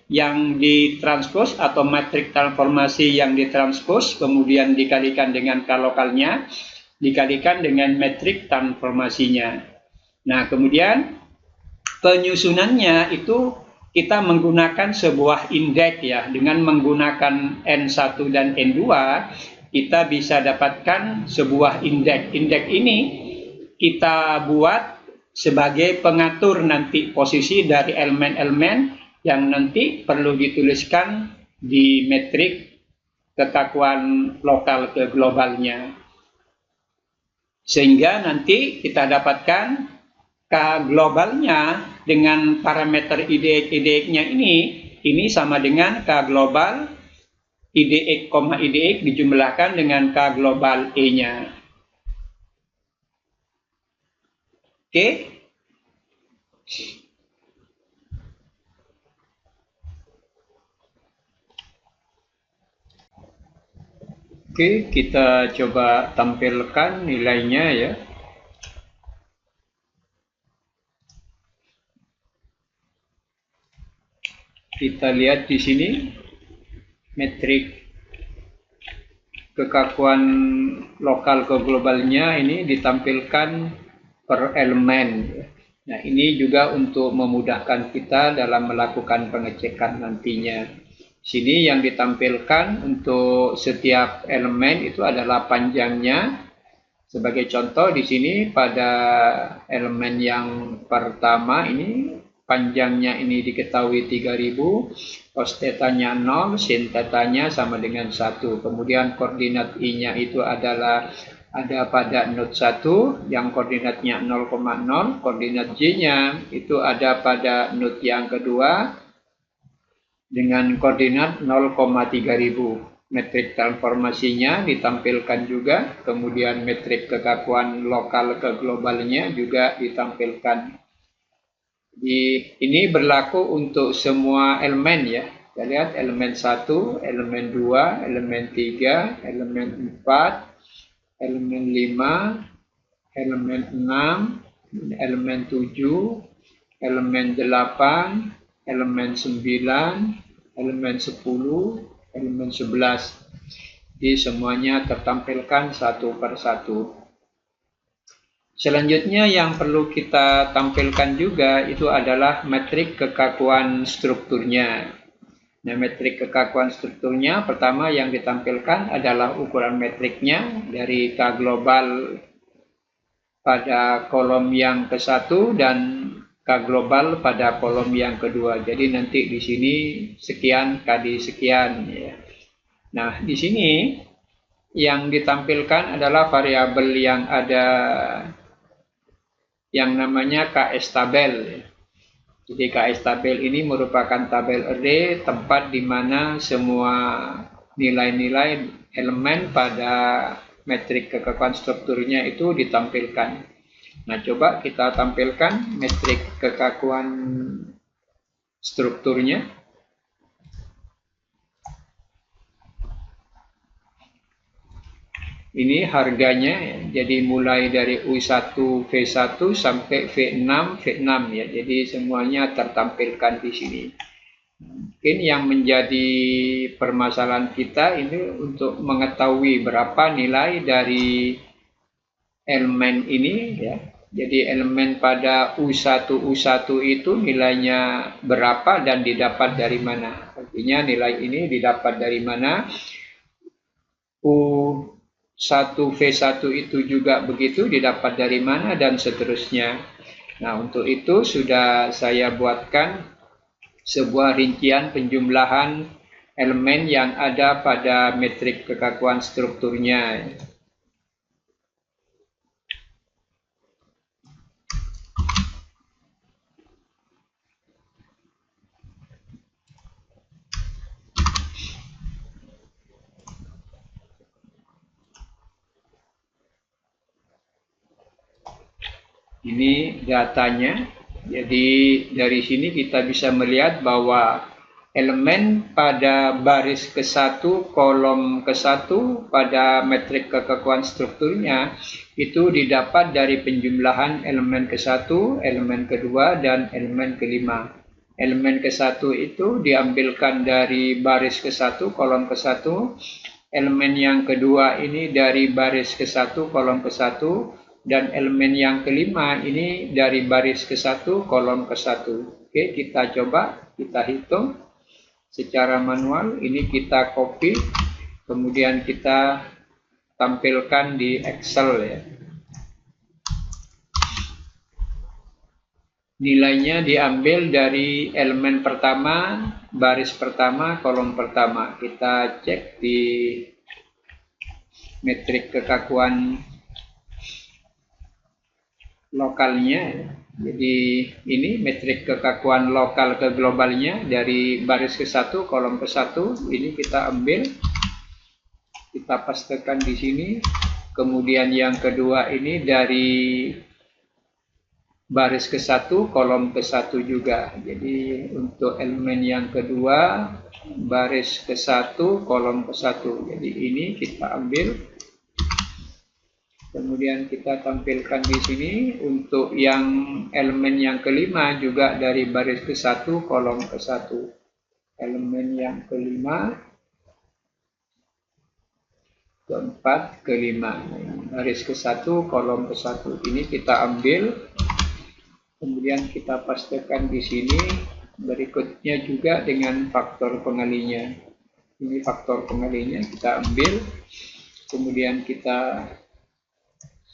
Speaker 1: yang ditranspos atau metrik transformasi yang ditranspos, kemudian dikalikan dengan k lokalnya, dikalikan dengan metrik transformasinya. Nah, kemudian penyusunannya itu kita menggunakan sebuah indeks ya, dengan menggunakan N1 dan N2 kita bisa dapatkan sebuah indeks. Indeks ini kita buat sebagai pengatur nanti posisi dari elemen-elemen yang nanti perlu dituliskan di metrik kekakuan lokal ke globalnya. Sehingga nanti kita dapatkan K globalnya dengan parameter IDX-nya ini sama dengan K global IDX, IDX dijumlahkan dengan K global E-nya. Oke. Oke, kita coba tampilkan nilainya ya. Kita lihat di sini metrik kekakuan lokal ke globalnya ini ditampilkan per elemen. Nah, ini juga untuk memudahkan kita dalam melakukan pengecekan nantinya. Sini yang ditampilkan untuk setiap elemen itu adalah panjangnya. Sebagai contoh di sini pada elemen yang pertama ini panjangnya ini diketahui 3000, cos tetanya 0, sin tetanya sama dengan 1. Kemudian koordinat I-nya itu adalah ada pada node 1 yang koordinatnya 0,0, koordinat J-nya itu ada pada node yang kedua dengan koordinat 0,3000. Metrik transformasinya ditampilkan juga, kemudian metrik kekakuan lokal ke globalnya juga ditampilkan. Ini berlaku untuk semua elemen ya. Kita lihat elemen 1, elemen 2, elemen 3, elemen 4, elemen 5, elemen 6, elemen 7, elemen 8, elemen 9, elemen 10, elemen 11. Jadi semuanya tertampilkan satu per satu. Selanjutnya yang perlu kita tampilkan juga itu adalah metrik kekakuan strukturnya. Nah, metrik kekakuan strukturnya pertama yang ditampilkan adalah ukuran metriknya dari K global pada kolom yang ke-1 dan K global pada kolom yang kedua. Jadi nanti di sini sekian kali sekian ya. Nah, di sini yang ditampilkan adalah variabel yang ada yang namanya KS tabel. Jadi KS tabel ini merupakan tabel array tempat di mana semua nilai-nilai elemen pada metrik kekakuan strukturnya itu ditampilkan. Nah, coba kita tampilkan metrik kekakuan strukturnya. Ini harganya ya. Jadi mulai dari U1 V1 sampai V6 V6 ya. Jadi semuanya tertampilkan di sini. Mungkin yang menjadi permasalahan kita ini untuk mengetahui berapa nilai dari elemen ini ya. Jadi elemen pada U1 itu nilainya berapa dan didapat dari mana. Artinya nilai ini didapat dari mana. U1V1 itu juga begitu didapat dari mana dan seterusnya. Nah, untuk itu sudah saya buatkan sebuah rincian penjumlahan elemen yang ada pada metrik kekakuan strukturnya. Ini datanya. Jadi dari sini kita bisa melihat bahwa elemen pada baris ke-1, kolom ke-1 pada metrik kekakuan strukturnya itu didapat dari penjumlahan elemen ke-1, elemen kedua, dan elemen kelima. Elemen ke-1 itu diambilkan dari baris ke-1, kolom ke-1. Elemen yang kedua ini dari baris ke-1, kolom ke-1. Dan elemen yang kelima ini dari baris ke-1, kolom ke-1. Oke, kita coba, kita hitung secara manual. Ini kita copy, kemudian kita tampilkan di Excel ya. Nilainya diambil dari elemen pertama, baris pertama, kolom pertama. Kita cek di metrik kekakuan lokalnya. Jadi ini metrik kekakuan lokal ke globalnya dari baris ke-1, kolom ke-1. Ini kita ambil, kita pastekan di sini. Kemudian yang kedua ini dari baris ke-1, kolom ke-1 juga. Jadi untuk elemen yang kedua, baris ke-1, kolom ke-1. Jadi ini kita ambil. Kemudian kita tampilkan di sini untuk yang elemen yang kelima juga dari baris ke-1, kolom ke-1. Elemen yang kelima, keempat, kelima. Baris ke-1, kolom ke-1. Ini kita ambil. Kemudian kita pastekan di sini. Berikutnya juga dengan faktor pengalinya. Ini faktor pengalinya kita ambil. Kemudian kita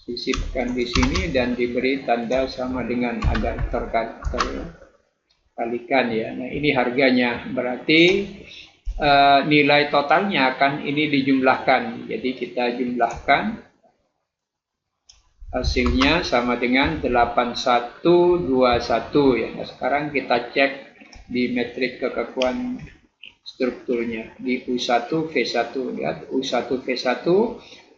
Speaker 1: sisipkan di sini dan diberi tanda sama dengan agar terkalikan ya. Nah, ini harganya. Berarti nilai totalnya akan ini dijumlahkan. Jadi kita jumlahkan, hasilnya sama dengan 8121 ya. Nah, sekarang kita cek di metrik kekakuan strukturnya di U1 V1. Lihat U1 V1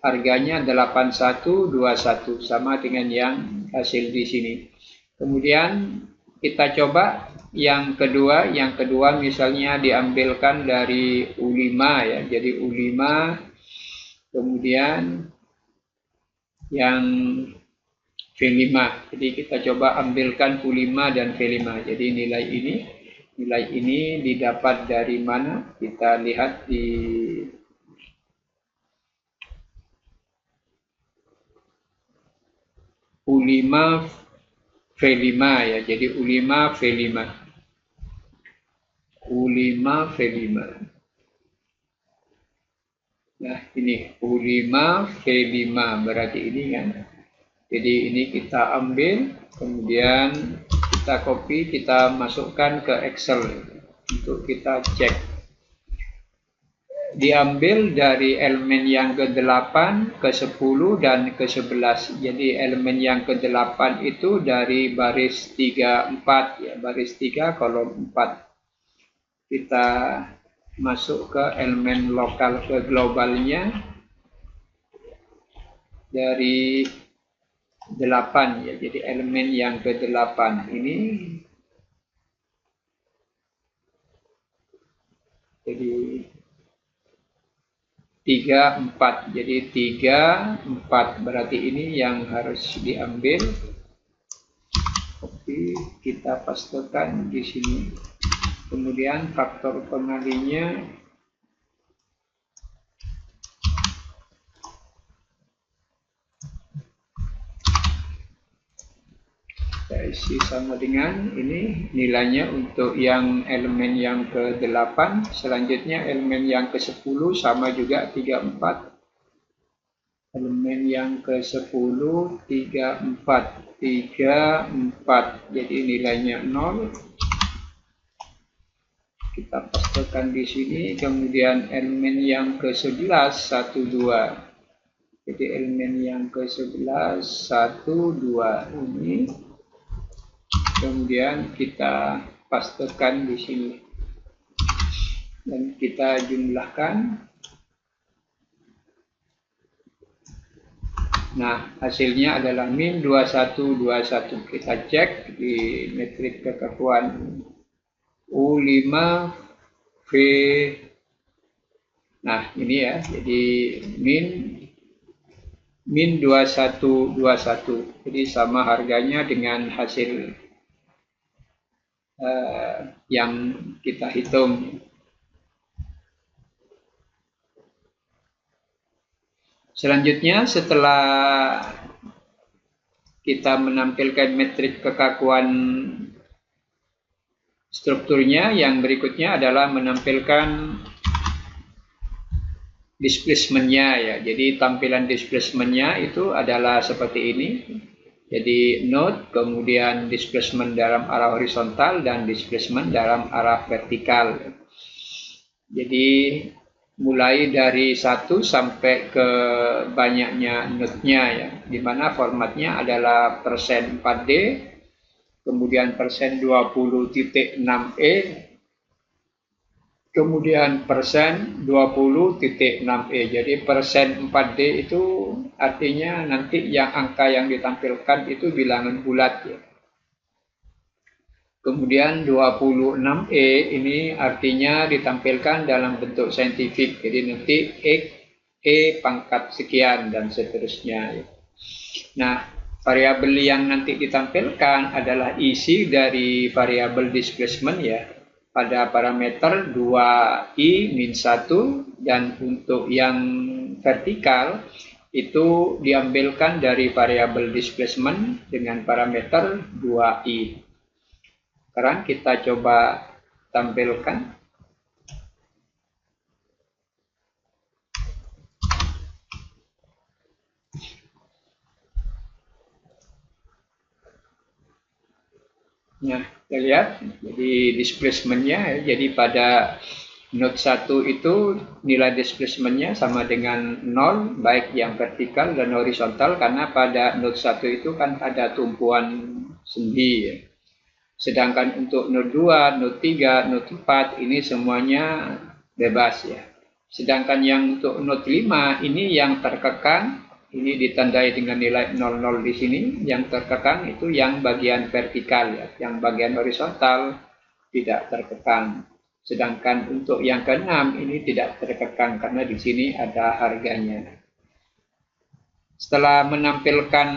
Speaker 1: harganya 8121 sama dengan yang hasil di sini. Kemudian kita coba yang kedua misalnya diambilkan dari U5 ya. Jadi U5, kemudian yang V5. Jadi kita coba ambilkan U5 dan V5. Jadi nilai ini didapat dari mana? Kita lihat di U5 V5 ya. Jadi U5 V5. U5 V5. Nah, ini U5 V5 berarti ini kan. Jadi ini kita ambil, kemudian kita copy, kita masukkan ke Excel untuk kita cek. Diambil dari elemen yang ke-8, ke-10, dan ke-11. Jadi elemen yang ke-8 itu dari baris 34, ya, baris 3, kolom 4. Kita masuk ke elemen lokal ke globalnya dari 8, ya. Jadi elemen yang ke-8 ini. Jadi 3, 4. Jadi 3, 4. Berarti ini yang harus diambil. Oke, kita pastekan di sini. Kemudian faktor pengalinya kita isi sama dengan ini nilainya untuk yang elemen yang ke-8. Selanjutnya elemen yang ke-10 sama juga 3, 4. Elemen yang ke-10 3, 4. 3, 4. Jadi nilainya 0. Kita pastekan di sini. Kemudian elemen yang ke-11 1, 2. Jadi elemen yang ke-11 1, 2 ini. Kemudian kita pastekan di sini dan kita jumlahkan. Nah, hasilnya adalah min 2121. Kita cek di metrik kekakuan U5 V. Nah, ini ya. Jadi min 2121. Jadi sama harganya dengan hasil yang kita hitung. Selanjutnya, setelah kita menampilkan metrik kekakuan strukturnya, yang berikutnya adalah menampilkan displacement-nya ya. Jadi tampilan displacement-nya itu adalah seperti ini. Jadi node, kemudian displacement dalam arah horizontal dan displacement dalam arah vertikal. Jadi mulai dari 1 sampai ke banyaknya node-nya ya, di mana formatnya adalah persen 4D, kemudian persen 20.6E, kemudian persen 20.6E. Jadi persen 4D itu artinya nanti yang angka yang ditampilkan itu bilangan bulat ya. Kemudian 26E ini artinya ditampilkan dalam bentuk saintifik. Jadi nanti X, E pangkat sekian dan seterusnya. Nah, variabel yang nanti ditampilkan adalah isi dari variabel displacement ya. Pada parameter 2i min 1 dan untuk yang vertikal itu diambilkan dari variabel displacement dengan parameter 2i. Sekarang kita coba tampilkan. Nah, kita lihat jadi displacement-nya, jadi pada node 1 itu nilai displacement-nya sama dengan 0, baik yang vertikal dan horizontal, karena pada node 1 itu kan ada tumpuan sendi ya. Sedangkan untuk node 2, node 3, node 4 ini semuanya bebas ya. Sedangkan yang untuk node 5 ini yang terkekang, ini ditandai dengan nilai 00 di sini. Yang terkekang itu yang bagian vertikal ya, yang bagian horizontal tidak terkekang. Sedangkan untuk yang ke-6 ini tidak terkekang karena di sini ada harganya. Setelah menampilkan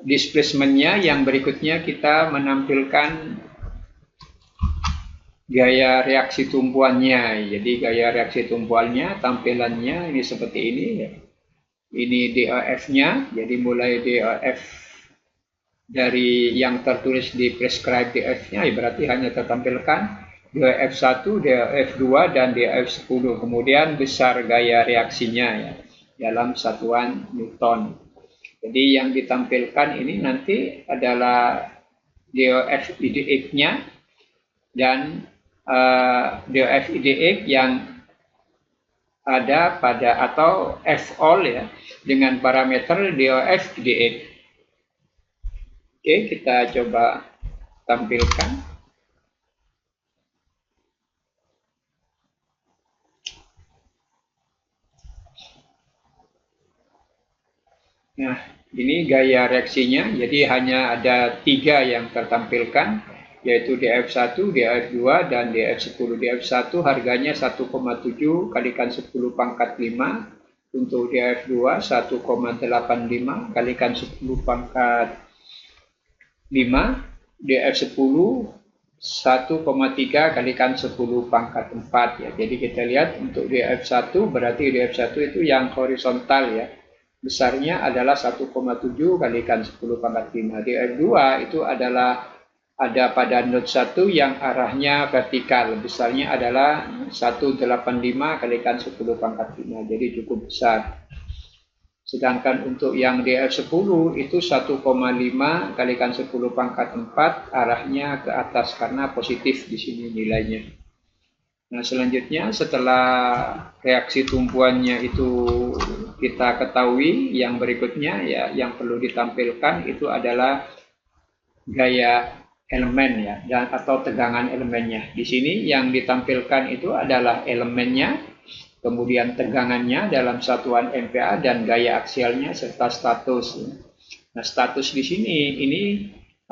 Speaker 1: displacement-nya, yang berikutnya kita menampilkan gaya reaksi tumpuannya. Jadi gaya reaksi tumpuannya, tampilannya ini seperti ini ya. Ini DOF-nya, jadi mulai DOF dari yang tertulis di prescribe DOF-nya ya, berarti hanya tertampilkan DOF1, DOF2 dan DOF10. Kemudian besar gaya reaksinya ya dalam satuan Newton. Jadi yang ditampilkan ini nanti adalah DOF IDX-nya dan DOF IDX yang ada pada atau F-all ya dengan parameter DOF IDX. Oke, kita coba tampilkan. Nah, ini gaya reaksinya, jadi hanya ada 3 yang tertampilkan. yaitu DF1, DF2, dan DF10. DF1 harganya 1,7 kalikan 10 pangkat 5, untuk DF2 1,85 kalikan 10 pangkat 5, DF10 1,3 kalikan 10 pangkat 4 ya. Jadi kita lihat untuk DF1 berarti DF1 itu yang horizontal ya. Besarnya adalah 1,7 kalikan 10 pangkat 5. DF2 itu adalah ada pada node 1 yang arahnya vertikal. Besarnya adalah 185 kalikan 10 pangkat 5. Jadi cukup besar. Sedangkan untuk yang DF10 itu 1,5 kalikan 10 pangkat 4 arahnya ke atas karena positif di sini nilainya. Nah, selanjutnya setelah reaksi tumpuannya itu kita ketahui, yang berikutnya ya yang perlu ditampilkan itu adalah gaya elemen ya, dan atau tegangan elemennya. Di sini yang ditampilkan itu adalah elemennya, kemudian tegangannya dalam satuan MPa dan gaya aksialnya serta status. Nah, status di sini ini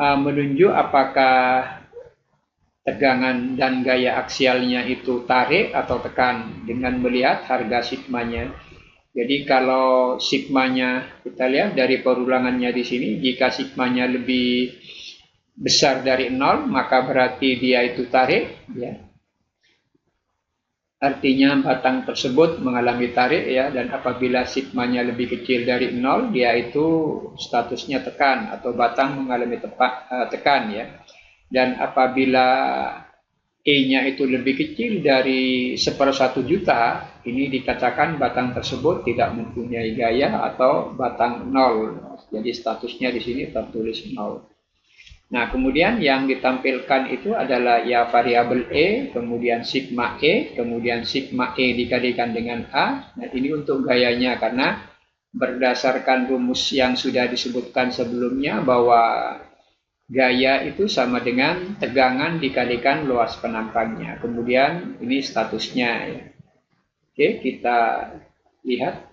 Speaker 1: menunjuk apakah tegangan dan gaya aksialnya itu tarik atau tekan dengan melihat harga sigmanya. Jadi kalau sigmanya kita lihat dari perulangannya di sini, jika sigmanya lebih besar dari 0 maka berarti dia itu tarik ya. Artinya batang tersebut mengalami tarik ya, dan apabila sigmanya lebih kecil dari 0 dia itu statusnya tekan atau batang mengalami tekan ya. Dan apabila E-nya itu lebih kecil dari 1/1 juta, ini dikatakan batang tersebut tidak mempunyai gaya atau batang 0. Jadi statusnya di sini tertulis 0. Nah, kemudian yang ditampilkan itu adalah ya variabel E, kemudian sigma E, kemudian sigma E dikalikan dengan A. Nah, ini untuk gayanya karena berdasarkan rumus yang sudah disebutkan sebelumnya bahwa gaya itu sama dengan tegangan dikalikan luas penampangnya. Kemudian ini statusnya ya. Oke, kita lihat.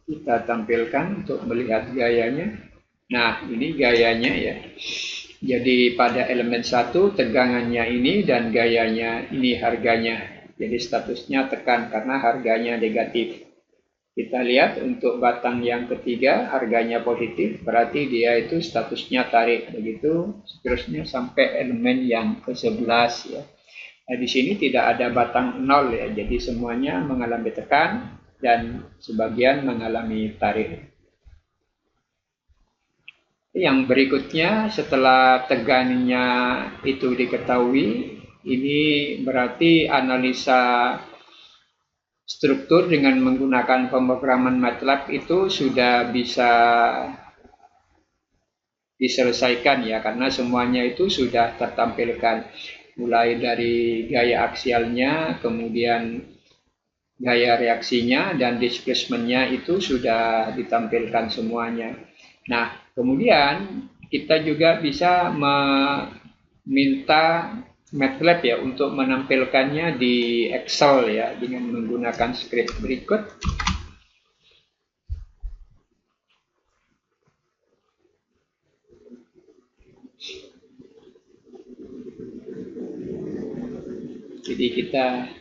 Speaker 1: Kita tampilkan untuk melihat gayanya. Nah, ini gayanya ya. Jadi pada elemen 1 tegangannya ini dan gayanya ini harganya. Jadi statusnya tekan karena harganya negatif. Kita lihat untuk batang yang ketiga harganya positif, berarti dia itu statusnya tarik. Begitu seterusnya sampai elemen yang ke-11 ya. Nah, di sini tidak ada batang 0 ya. Jadi semuanya mengalami tekan dan sebagian mengalami tarik. Yang berikutnya setelah tegangannya itu diketahui, ini berarti analisa struktur dengan menggunakan pemrograman MATLAB itu sudah bisa diselesaikan ya, karena semuanya itu sudah tertampilkan. Mulai dari gaya aksialnya, kemudian gaya reaksinya, dan displacement-nya itu sudah ditampilkan semuanya. Nah, kemudian kita juga bisa meminta MATLAB ya untuk menampilkannya di Excel ya dengan menggunakan script berikut. Jadi kita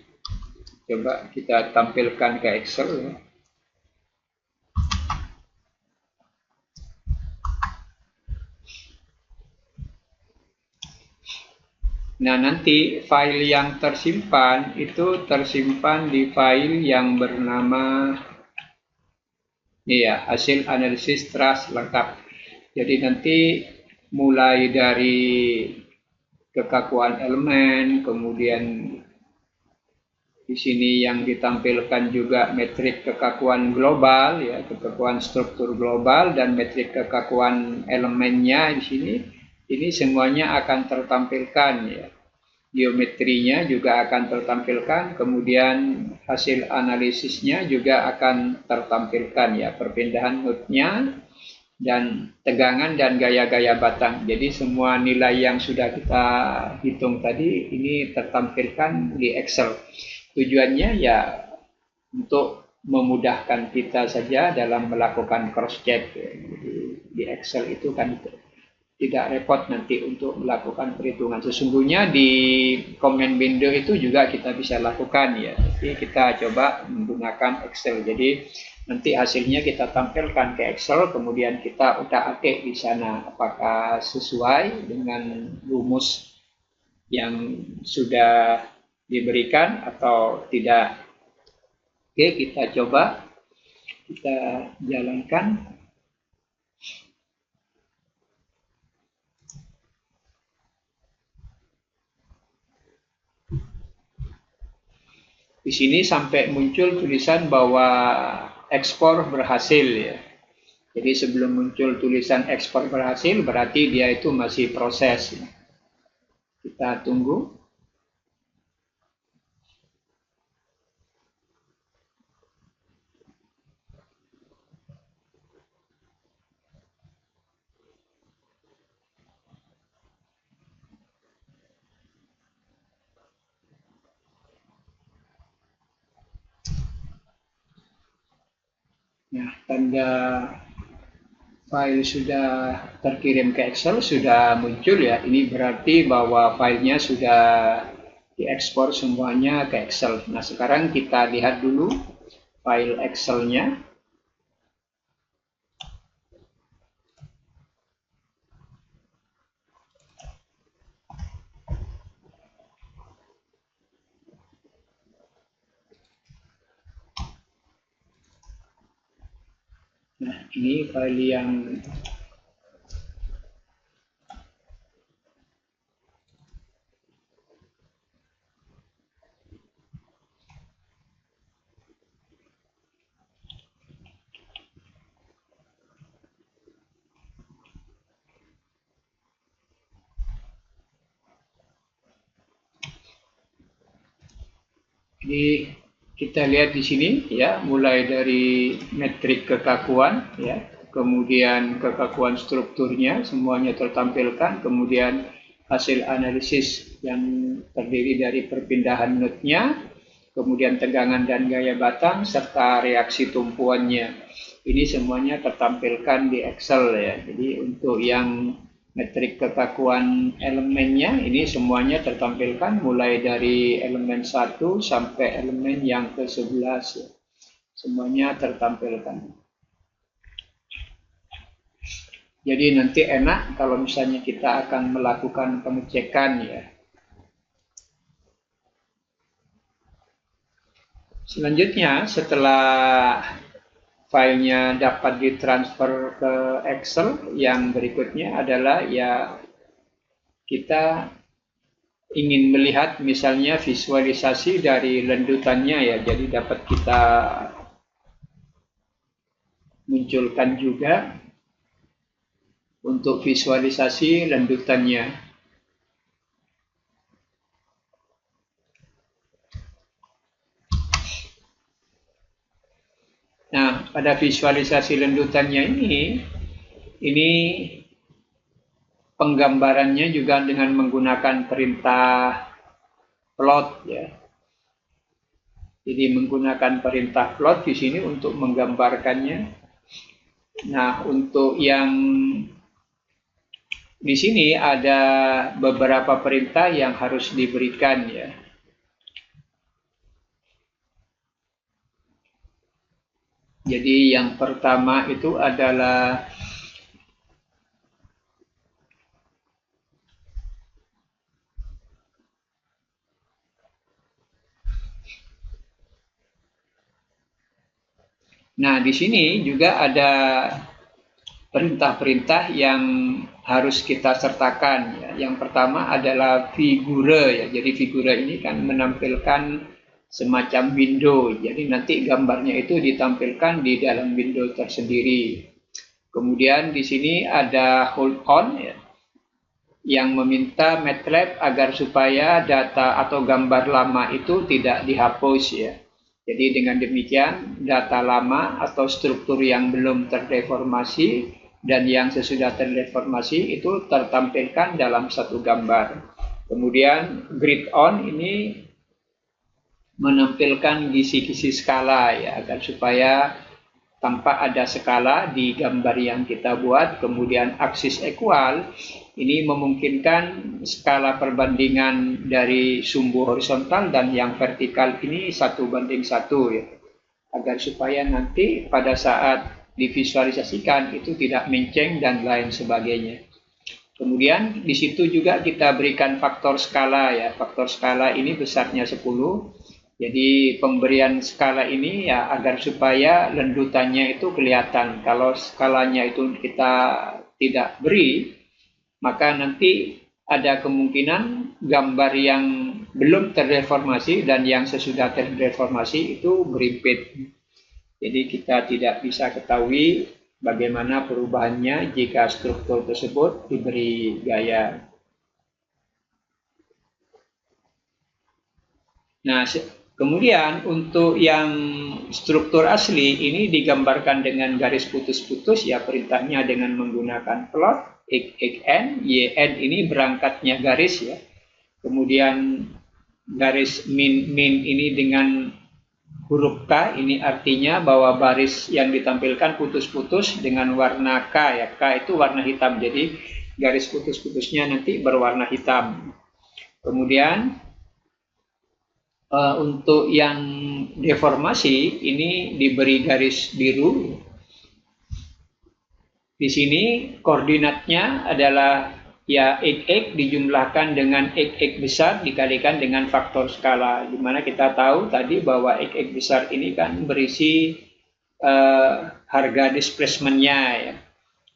Speaker 1: coba kita tampilkan ke Excel ya. Nah, nanti file yang tersimpan itu tersimpan di file yang bernama ya hasil analisis trust lengkap. Jadi nanti mulai dari kekakuan elemen, kemudian di sini yang ditampilkan juga metrik kekakuan global ya, kekakuan struktur global dan metrik kekakuan elemennya di sini. Ini semuanya akan tertampilkan ya. Geometrinya juga akan tertampilkan, kemudian hasil analisisnya juga akan tertampilkan ya, perpindahan node-nya dan tegangan dan gaya-gaya batang. Jadi semua nilai yang sudah kita hitung tadi ini tertampilkan di Excel. Tujuannya ya untuk memudahkan kita saja dalam melakukan cross check. Jadi di Excel itu kan tidak repot nanti untuk melakukan perhitungan. Sesungguhnya di command window itu juga kita bisa lakukan ya. Jadi kita coba menggunakan Excel. Jadi nanti hasilnya kita tampilkan ke Excel, kemudian kita utak-atik di sana apakah sesuai dengan rumus yang sudah diberikan atau tidak. Oke, kita coba, kita jalankan. Di sini sampai muncul tulisan bahwa ekspor berhasil ya. Jadi sebelum muncul tulisan ekspor berhasil berarti dia itu masih proses. Kita tunggu. Nah, tanda file sudah terkirim ke Excel sudah muncul ya. Ini berarti bahwa filenya sudah diekspor semuanya ke Excel. Nah, sekarang kita lihat dulu file Excel-nya. Nah, ini file yang ini kita lihat di sini ya, mulai dari metrik kekakuan ya, kemudian kekakuan strukturnya semuanya tertampilkan, kemudian hasil analisis yang terdiri dari perpindahan node-nya, kemudian tegangan dan gaya batang serta reaksi tumpuannya. Ini semuanya tertampilkan di Excel ya. Jadi untuk yang metrik kekakuan elemennya ini semuanya tertampilkan mulai dari elemen 1 sampai elemen yang ke-11 ya. Semuanya tertampilkan. Jadi nanti enak kalau misalnya kita akan melakukan pengecekan ya. Selanjutnya setelah filenya dapat ditransfer ke Excel, yang berikutnya adalah ya kita ingin melihat misalnya visualisasi dari lendutannya ya, jadi dapat kita munculkan juga untuk visualisasi lendutannya. Nah, pada visualisasi lendutannya ini penggambarannya juga dengan menggunakan perintah plot ya. Jadi menggunakan perintah plot di sini untuk menggambarkannya. Nah, untuk yang di sini ada beberapa perintah yang harus diberikan ya. Jadi yang pertama itu adalah nah, di sini juga ada perintah-perintah yang harus kita sertakan ya. Yang pertama adalah figure ya. Jadi figure ini kan menampilkan semacam window. Jadi nanti gambarnya itu ditampilkan di dalam window tersendiri. Kemudian di sini ada hold on ya, yang meminta MATLAB agar supaya data atau gambar lama itu tidak dihapus ya. Jadi dengan demikian data lama atau struktur yang belum terdeformasi dan yang sesudah terdeformasi itu tertampilkan dalam satu gambar. Kemudian grid on ini menampilkan kisi-kisi skala ya, agar supaya tanpa ada skala di gambar yang kita buat. Kemudian aksis equal ini memungkinkan skala perbandingan dari sumbu horizontal dan yang vertikal ini 1:1 ya, agar supaya nanti pada saat divisualisasikan itu tidak menceng dan lain sebagainya. Kemudian di situ juga kita berikan faktor skala ya. Faktor skala ini besarnya 10. Jadi pemberian skala ini ya agar supaya lendutannya itu kelihatan. Kalau skalanya itu kita tidak beri, maka nanti ada kemungkinan gambar yang belum terdeformasi dan yang sesudah terdeformasi itu berimpit. Jadi kita tidak bisa ketahui bagaimana perubahannya jika struktur tersebut diberi gaya. Nah, kemudian untuk yang struktur asli ini digambarkan dengan garis putus-putus ya, perintahnya dengan menggunakan plot xn, yn ini berangkatnya garis ya. Kemudian garis min ini dengan huruf K, ini artinya bahwa baris yang ditampilkan putus-putus dengan warna K ya. K itu warna hitam, jadi garis putus-putusnya nanti berwarna hitam. Kemudian untuk yang deformasi ini diberi garis biru. Di sini koordinatnya adalah ya x dijumlahkan dengan x besar dikalikan dengan faktor skala, dimana kita tahu tadi bahwa x besar ini kan berisi harga displacement-nya ya.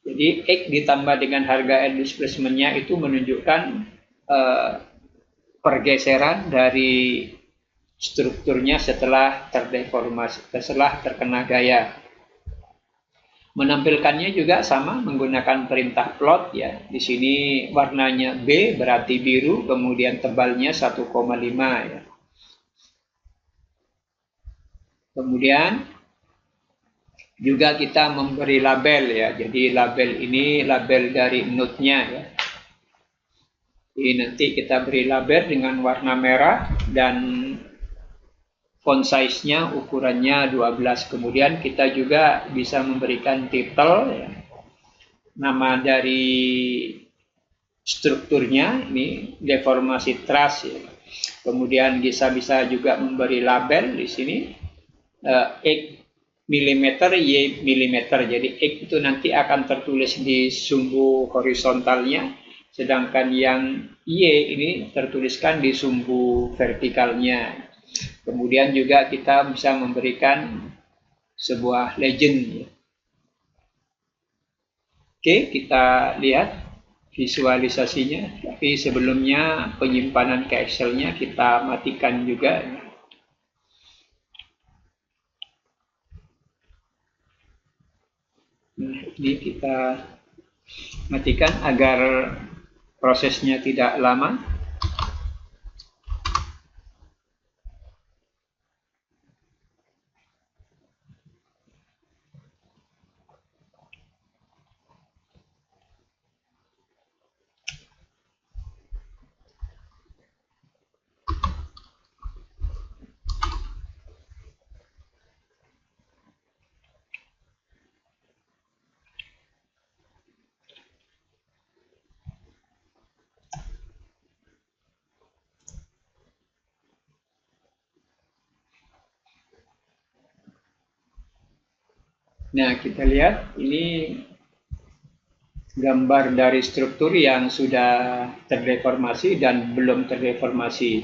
Speaker 1: Jadi x ditambah dengan harga displacement-nya itu menunjukkan pergeseran dari strukturnya setelah terdeformasi, setelah terkena gaya. Menampilkannya juga sama menggunakan perintah plot ya. Di sini warnanya B berarti biru, kemudian tebalnya 1,5 ya. Kemudian juga kita memberi label ya. Jadi label ini label dari node-nya ya. Jadi nanti kita beri label dengan warna merah dan font size-nya ukurannya 12. Kemudian kita juga bisa memberikan title ya, nama dari strukturnya ini deformasi truss ya. Kemudian bisa juga memberi label di sini X milimeter, Y milimeter. Jadi X itu nanti akan tertulis di sumbu horizontalnya, sedangkan yang Y ini tertuliskan di sumbu vertikalnya. Kemudian juga kita bisa memberikan sebuah legend. Oke, kita lihat visualisasinya. Tapi sebelumnya penyimpanan ke Excel-nya kita matikan juga. Nah, ini kita matikan agar prosesnya tidak lama. Nah, kita lihat ini gambar dari struktur yang sudah terdeformasi dan belum terdeformasi.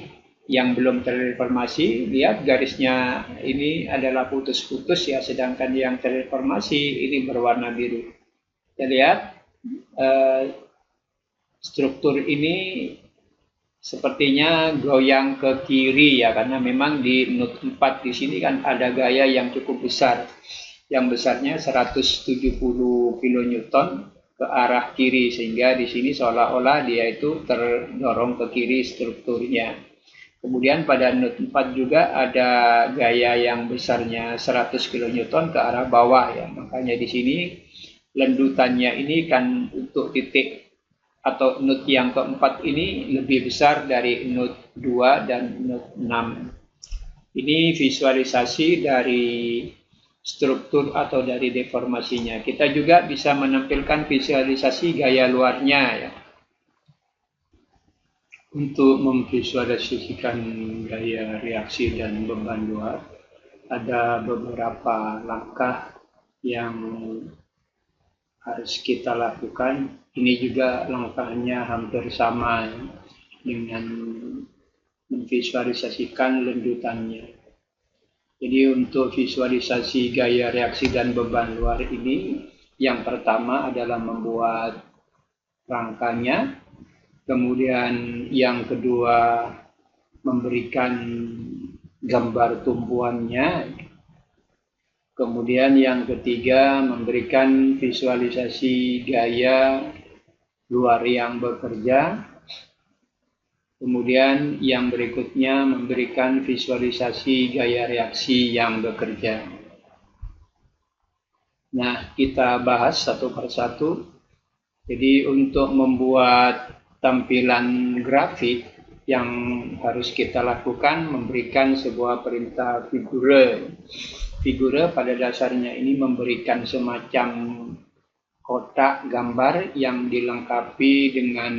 Speaker 1: Yang belum terdeformasi, lihat garisnya ini adalah putus-putus ya, sedangkan yang terdeformasi ini berwarna biru. Kita lihat struktur ini sepertinya goyang ke kiri ya, karena memang di node 4 di sini kan ada gaya yang cukup besar. Yang besarnya 170 kN ke arah kiri, sehingga di sini seolah-olah dia itu terdorong ke kiri strukturnya. Kemudian pada node 4 juga ada gaya yang besarnya 100 kN ke arah bawah ya. Makanya di sini lendutannya ini kan untuk titik atau node yang keempat ini lebih besar dari node 2 dan node 6. Ini visualisasi dari struktur atau dari deformasinya. Kita juga bisa menampilkan visualisasi gaya luarnya ya. Untuk memvisualisasikan gaya reaksi dan beban luar, ada beberapa langkah yang harus kita lakukan. Ini juga langkahnya hampir sama dengan memvisualisasikan lendutannya. Jadi untuk visualisasi gaya reaksi dan beban luar ini, yang pertama adalah membuat rangkanya, kemudian yang kedua memberikan gambar tumpuannya, kemudian yang ketiga memberikan visualisasi gaya luar yang bekerja, kemudian yang berikutnya memberikan visualisasi gaya reaksi yang bekerja. Nah, kita bahas satu persatu. Jadi untuk membuat tampilan grafik yang harus kita lakukan memberikan sebuah perintah figure. Figure pada dasarnya ini memberikan semacam kotak gambar yang dilengkapi dengan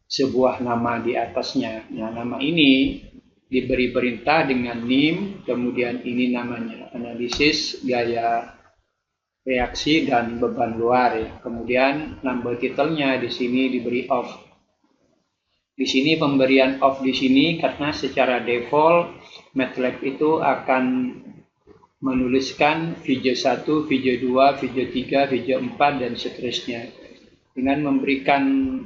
Speaker 1: sebuah nama di atasnya. Nah, nama ini diberi perintah dengan NIM, kemudian ini namanya analisis gaya reaksi dan beban luar ya. Kemudian number titelnya di sini diberi off. Di sini pemberian off di sini karena secara default MATLAB itu akan menuliskan video 1, video 2, video 3, video 4 dan seterusnya. Dengan memberikan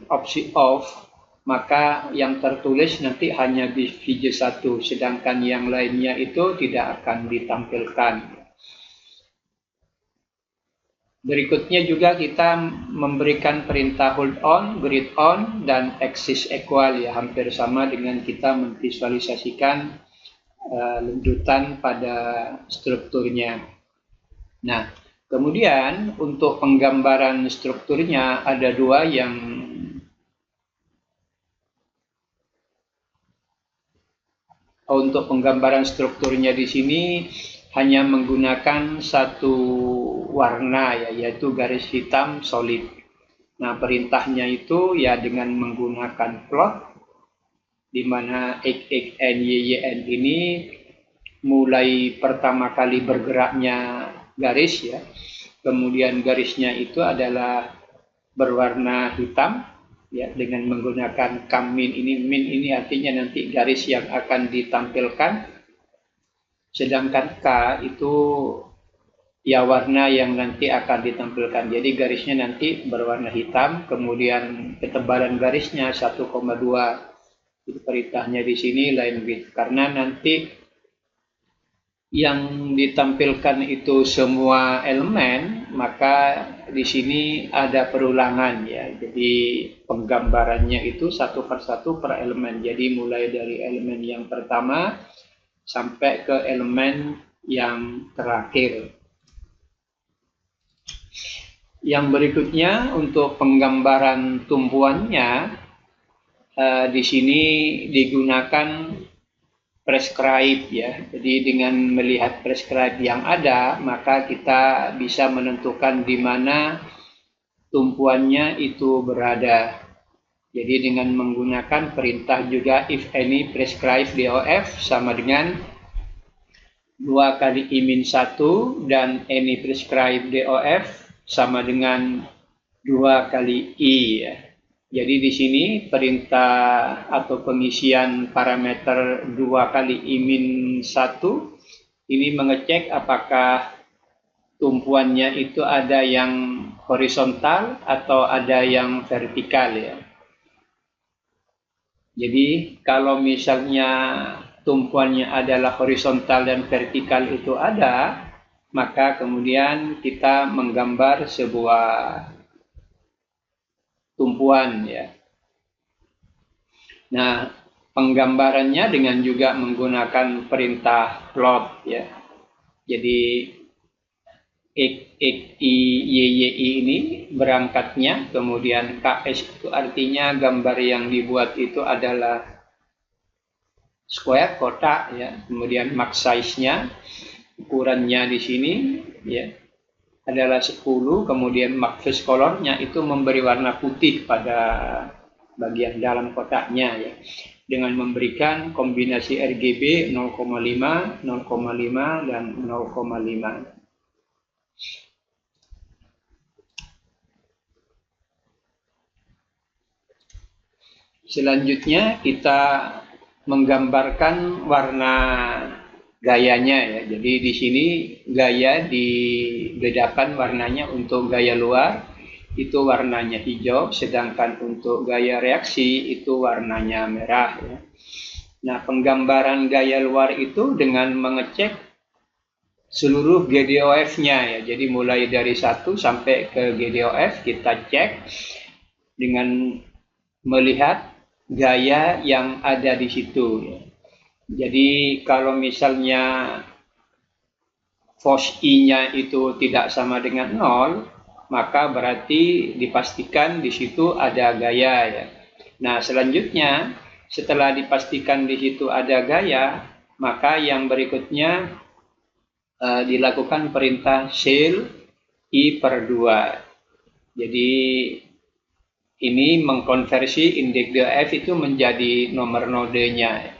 Speaker 1: opsi off, maka yang tertulis nanti hanya di video 1, sedangkan yang lainnya itu tidak akan ditampilkan. Berikutnya juga kita memberikan perintah hold on, grid on, dan axis equal ya, hampir sama dengan kita memvisualisasikan lendutan pada strukturnya. Nah, kemudian untuk penggambaran strukturnya ada dua yang untuk penggambaran strukturnya di sini hanya menggunakan satu warna ya, yaitu garis hitam solid. Nah, perintahnya itu ya dengan menggunakan plot, di mana XXN, YYN ini mulai pertama kali bergeraknya garis ya, kemudian garisnya itu adalah berwarna hitam ya, dengan menggunakan kam min ini artinya nanti garis yang akan ditampilkan, sedangkan K itu ya warna yang nanti akan ditampilkan. Jadi garisnya nanti berwarna hitam, kemudian ketebalan garisnya 1,2. Itu perintahnya di sini line width, karena nanti yang ditampilkan itu semua elemen, maka di sini ada perulangan ya. Jadi penggambarannya itu satu persatu per elemen. Jadi mulai dari elemen yang pertama sampai ke elemen yang terakhir. Yang berikutnya untuk penggambaran tumpuannya, di sini digunakan prescribe ya. Jadi dengan melihat prescribe yang ada, maka kita bisa menentukan di mana tumpuannya itu berada. Jadi dengan menggunakan perintah juga if any prescribe DOF sama dengan 2 kali I-1 dan any prescribe DOF sama dengan 2 kali I ya. Jadi di sini perintah atau pengisian parameter 2 kali I-1 ini mengecek apakah tumpuannya itu ada yang horizontal atau ada yang vertikal ya. Jadi kalau misalnya tumpuannya adalah horizontal dan vertikal itu ada, maka kemudian kita menggambar sebuah tumpuan ya. Nah, penggambarannya dengan juga menggunakan perintah plot ya. Jadi XXI YYI ini berangkatnya, kemudian KS itu artinya gambar yang dibuat itu adalah square kotak ya, kemudian mark size-nya ukurannya di sini ya adalah 10, kemudian mark face color-nya itu memberi warna putih pada bagian dalam kotaknya ya, dengan memberikan kombinasi RGB 0,5, 0,5 dan 0,5. Selanjutnya kita menggambarkan warna gayanya ya. Jadi di sini gaya dibedakan warnanya. Untuk gaya luar itu warnanya hijau, sedangkan untuk gaya reaksi itu warnanya merah ya. Nah, penggambaran gaya luar itu dengan mengecek seluruh GDOF-nya ya. Jadi mulai dari 1 sampai ke GDOF kita cek dengan melihat gaya yang ada di situ ya. Jadi kalau misalnya force I-nya itu tidak sama dengan 0, maka berarti dipastikan di situ ada gaya ya. Nah, selanjutnya setelah dipastikan di situ ada gaya, maka yang berikutnya dilakukan perintah sel I/2. Jadi ini mengkonversi indeks DOF itu menjadi nomor nodenya.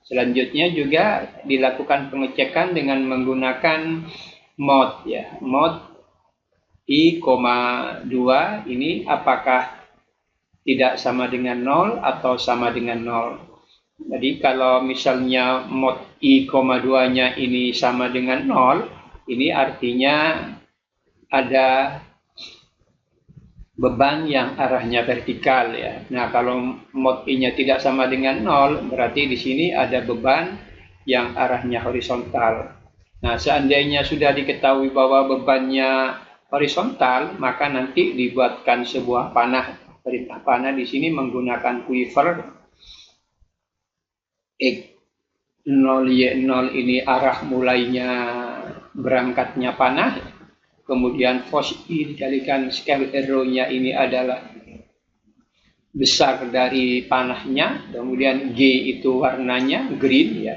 Speaker 1: Selanjutnya juga dilakukan pengecekan dengan menggunakan mod ya. Mod I,2 ini apakah tidak sama dengan 0 atau sama dengan 0. Jadi kalau misalnya mod I,2-nya ini sama dengan 0, ini artinya ada beban yang arahnya vertikal ya. Nah, kalau mod I-nya tidak sama dengan 0, berarti di sini ada beban yang arahnya horizontal. Nah, seandainya sudah diketahui bahwa bebannya horizontal, maka nanti dibuatkan sebuah panah. Perintah panah di sini menggunakan quiver X0Y0 ini arah mulainya berangkatnya panah. Kemudian force I dikalikan scale arrow-nya ini adalah besar dari panahnya. Kemudian G itu warnanya green ya.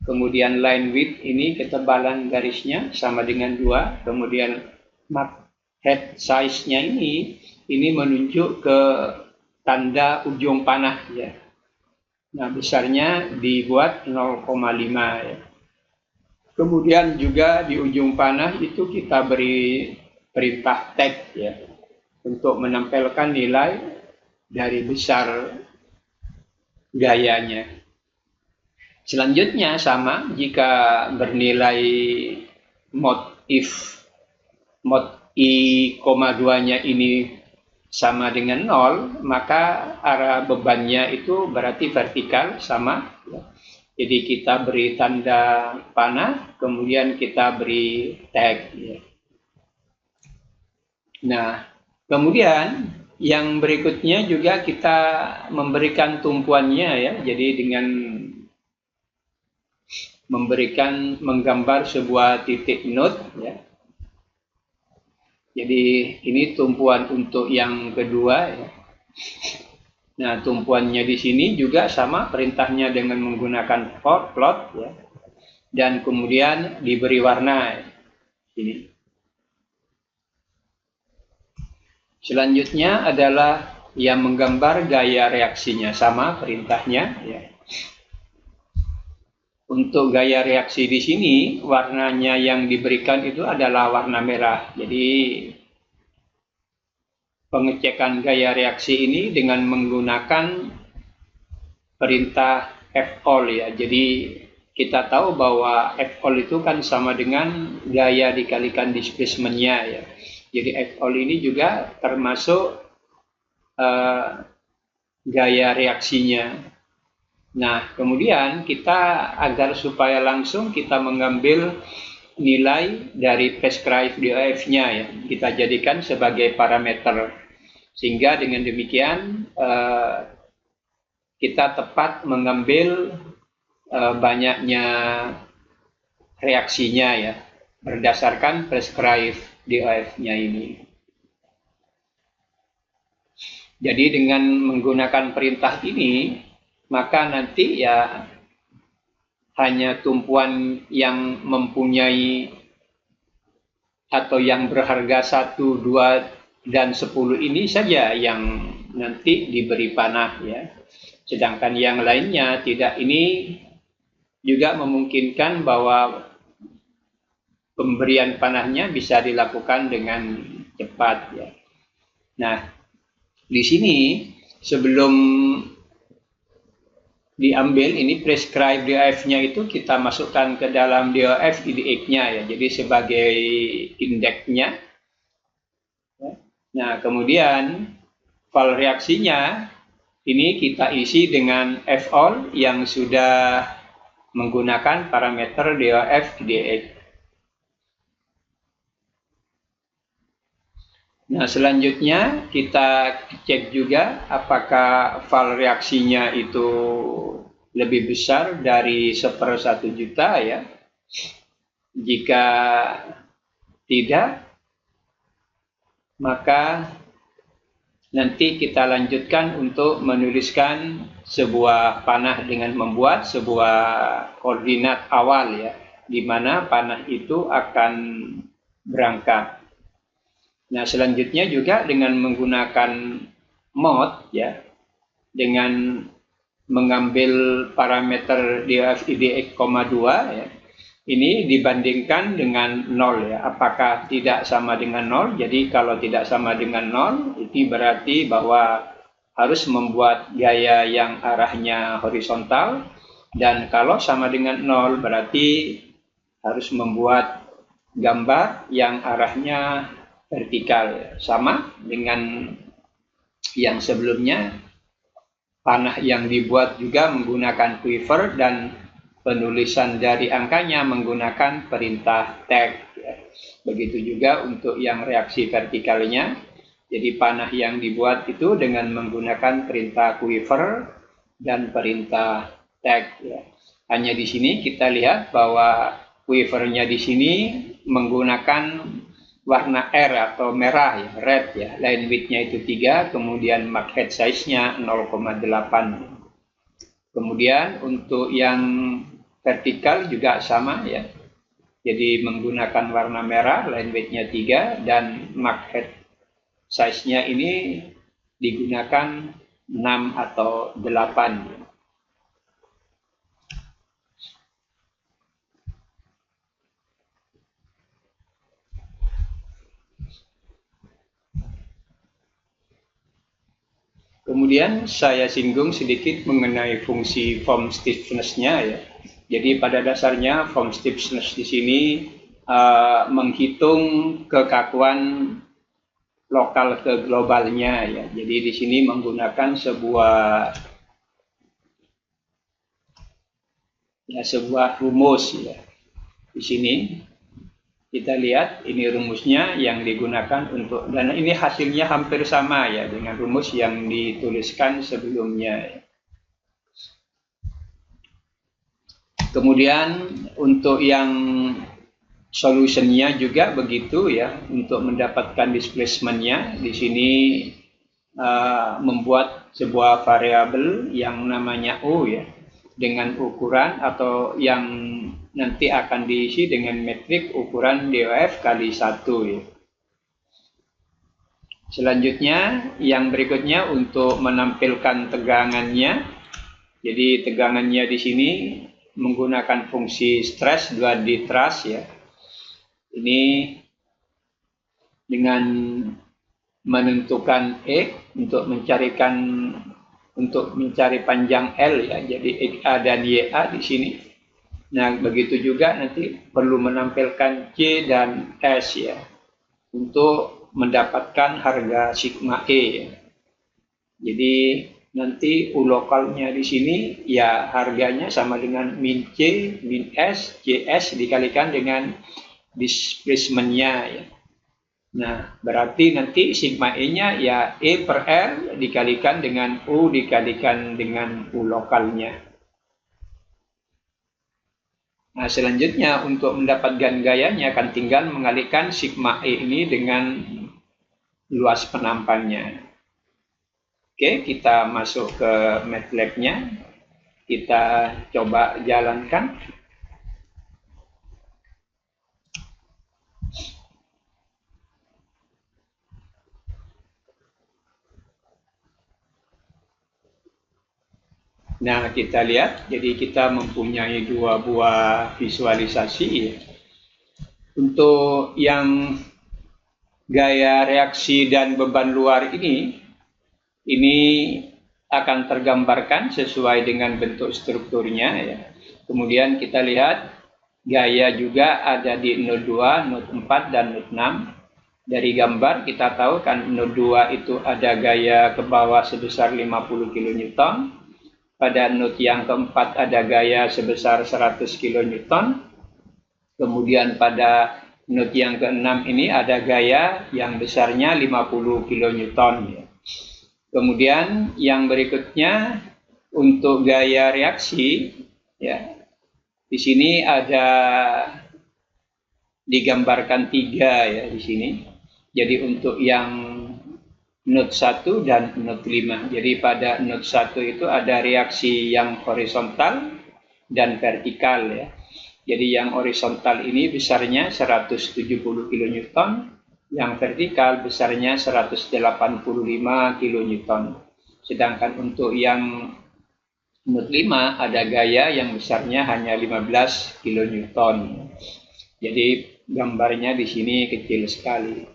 Speaker 1: Kemudian line width ini ketebalan garisnya sama dengan 2. Kemudian mark head size-nya ini menunjuk ke tanda ujung panah ya. Nah, besarnya dibuat 0,5 ya. Kemudian juga di ujung panah itu kita beri perintah tag ya, untuk menempelkan nilai dari besar gayanya. Selanjutnya sama, jika bernilai mod I,2-nya ini sama dengan 0, maka arah bebannya itu berarti vertikal sama ya. Jadi kita beri tanda panah, kemudian kita beri tag ya. Nah, kemudian yang berikutnya juga kita memberikan tumpuannya ya. Jadi dengan menggambar sebuah titik node ya. Jadi ini tumpuan untuk yang kedua ya. Nah, tumpuannya di sini juga sama, perintahnya dengan menggunakan plot ya. Dan kemudian diberi warna ini. Selanjutnya adalah yang menggambar gaya reaksinya, sama perintahnya ya. Untuk gaya reaksi di sini warnanya yang diberikan itu adalah warna merah. Jadi pengecekan gaya reaksi ini dengan menggunakan perintah Fall ya. Jadi kita tahu bahwa Fall itu kan sama dengan gaya dikalikan displacement-nya ya. Jadi Fall ini juga termasuk gaya reaksinya. Nah, kemudian kita agar supaya langsung kita mengambil nilai dari prescribed DOF-nya ya, kita jadikan sebagai parameter, sehingga dengan demikian kita tepat mengambil banyaknya reaksinya ya, berdasarkan prescribed DOF-nya ini. Jadi dengan menggunakan perintah ini, maka nanti ya hanya tumpuan yang mempunyai atau yang berharga 1, 2, dan 10 ini saja yang nanti diberi panah ya. Sedangkan yang lainnya tidak. Ini juga memungkinkan bahwa pemberian panahnya bisa dilakukan dengan cepat ya. Nah, di sini sebelum diambil ini prescribe DOF-nya itu kita masukkan ke dalam DOF IDX-nya ya. Jadi sebagai indeksnya. Nah, kemudian file reaksinya ini kita isi dengan F-all yang sudah menggunakan parameter DOF IDX. Nah, selanjutnya kita cek juga apakah file reaksinya itu lebih besar dari 1/1 juta ya. Jika tidak, maka nanti kita lanjutkan untuk menuliskan sebuah panah dengan membuat sebuah koordinat awal ya, di mana panah itu akan berangkat. Nah, selanjutnya juga dengan menggunakan mode ya, dengan mengambil parameter DOF IDX, 2 ya. Ini dibandingkan dengan 0 ya. Apakah tidak sama dengan 0? Jadi kalau tidak sama dengan 0, itu berarti bahwa harus membuat gaya yang arahnya horizontal, dan kalau sama dengan 0 berarti harus membuat gambar yang arahnya vertikal, sama dengan yang sebelumnya. Panah yang dibuat juga menggunakan quiver dan penulisan dari angkanya menggunakan perintah tag. Begitu juga untuk yang reaksi vertikalnya. Jadi panah yang dibuat itu dengan menggunakan perintah quiver dan perintah tag. Hanya di sini kita lihat bahwa quivernya di sini menggunakan warna R atau merah ya, red ya. Line width-nya itu 3, kemudian mark head size-nya 0,8. Kemudian untuk yang vertikal juga sama ya. Jadi menggunakan warna merah, line width-nya 3, dan mark head size-nya ini digunakan 6 atau 8. Kemudian saya singgung sedikit mengenai fungsi form stiffness-nya ya. Jadi pada dasarnya form stiffness di sini menghitung kekakuan lokal ke globalnya ya. Jadi di sini menggunakan sebuah rumus ya. Di sini kita lihat ini rumusnya yang digunakan untuk, dan ini hasilnya hampir sama ya dengan rumus yang dituliskan sebelumnya. Kemudian untuk yang solutionnya juga begitu ya, untuk mendapatkan displacement-nya di sini membuat sebuah variabel yang namanya O ya, dengan ukuran atau yang nanti akan diisi dengan metrik ukuran DOF kali 1 ya. Selanjutnya yang berikutnya untuk menampilkan tegangannya. Jadi tegangannya di sini menggunakan fungsi stress 2D truss ya. Ini dengan menentukan E untuk mencari panjang L ya. Jadi XA dan YA di sini. Nah, begitu juga nanti perlu menampilkan C dan S ya, untuk mendapatkan harga sigma E ya. Jadi nanti U lokalnya di sini ya harganya sama dengan min C, min S, CS dikalikan dengan displacement-nya ya. Nah, berarti nanti sigma E-nya ya E per R dikalikan dengan U dikalikan dengan U lokalnya. Nah, selanjutnya untuk mendapatkan gayanya akan tinggal mengalihkan sigma E ini dengan luas penampannya. Oke, kita masuk ke MATLAB-nya. kita coba jalankan. Nah, kita lihat, jadi kita mempunyai dua buah visualisasi. Untuk yang gaya reaksi dan beban luar ini akan tergambarkan sesuai dengan bentuk strukturnya. Ya. Kemudian kita lihat gaya juga ada di node 2, node 4, dan node 6. Dari gambar kita tahu kan node 2 itu ada gaya ke bawah sebesar 50 kN. Pada node yang keempat ada gaya sebesar 100 kN. Kemudian pada node yang keenam ini ada gaya yang besarnya 50 kN. Kemudian yang berikutnya untuk gaya reaksi, ya, di sini ada digambarkan 3 ya di sini. Jadi untuk yang node 1 dan node 5. Jadi pada node 1 itu ada reaksi yang horizontal dan vertikal ya. Jadi yang horizontal ini besarnya 170 kN, yang vertikal besarnya 185 kN. Sedangkan untuk yang node 5 ada gaya yang besarnya hanya 15 kN. Jadi gambarnya di sini kecil sekali.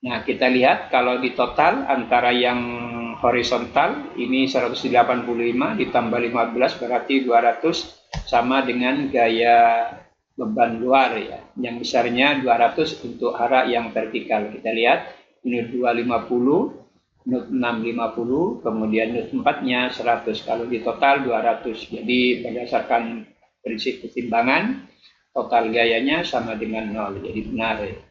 Speaker 1: Nah, kita lihat kalau di total antara yang horizontal ini 185 ditambah 15 berarti 200 sama dengan gaya beban luar ya. Yang besarnya 200 untuk arah yang vertikal. Kita lihat node 2 50, node 6 50, kemudian node 4-nya 100. Kalau di total 200. Jadi berdasarkan prinsip keseimbangan total gayanya sama dengan 0. Jadi benar ya.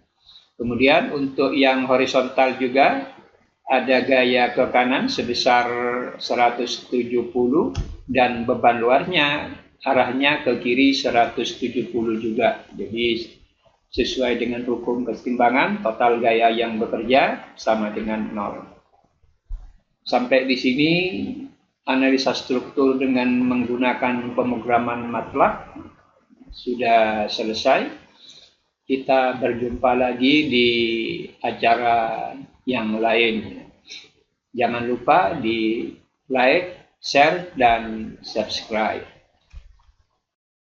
Speaker 1: Kemudian untuk yang horizontal juga ada gaya ke kanan sebesar 170 dan beban luarnya arahnya ke kiri 170 juga. Jadi sesuai dengan hukum keseimbangan total gaya yang bekerja sama dengan 0. Sampai di sini analisa struktur dengan menggunakan pemrograman MATLAB sudah selesai. Kita berjumpa lagi di acara yang lain. Jangan lupa di like, share, dan subscribe.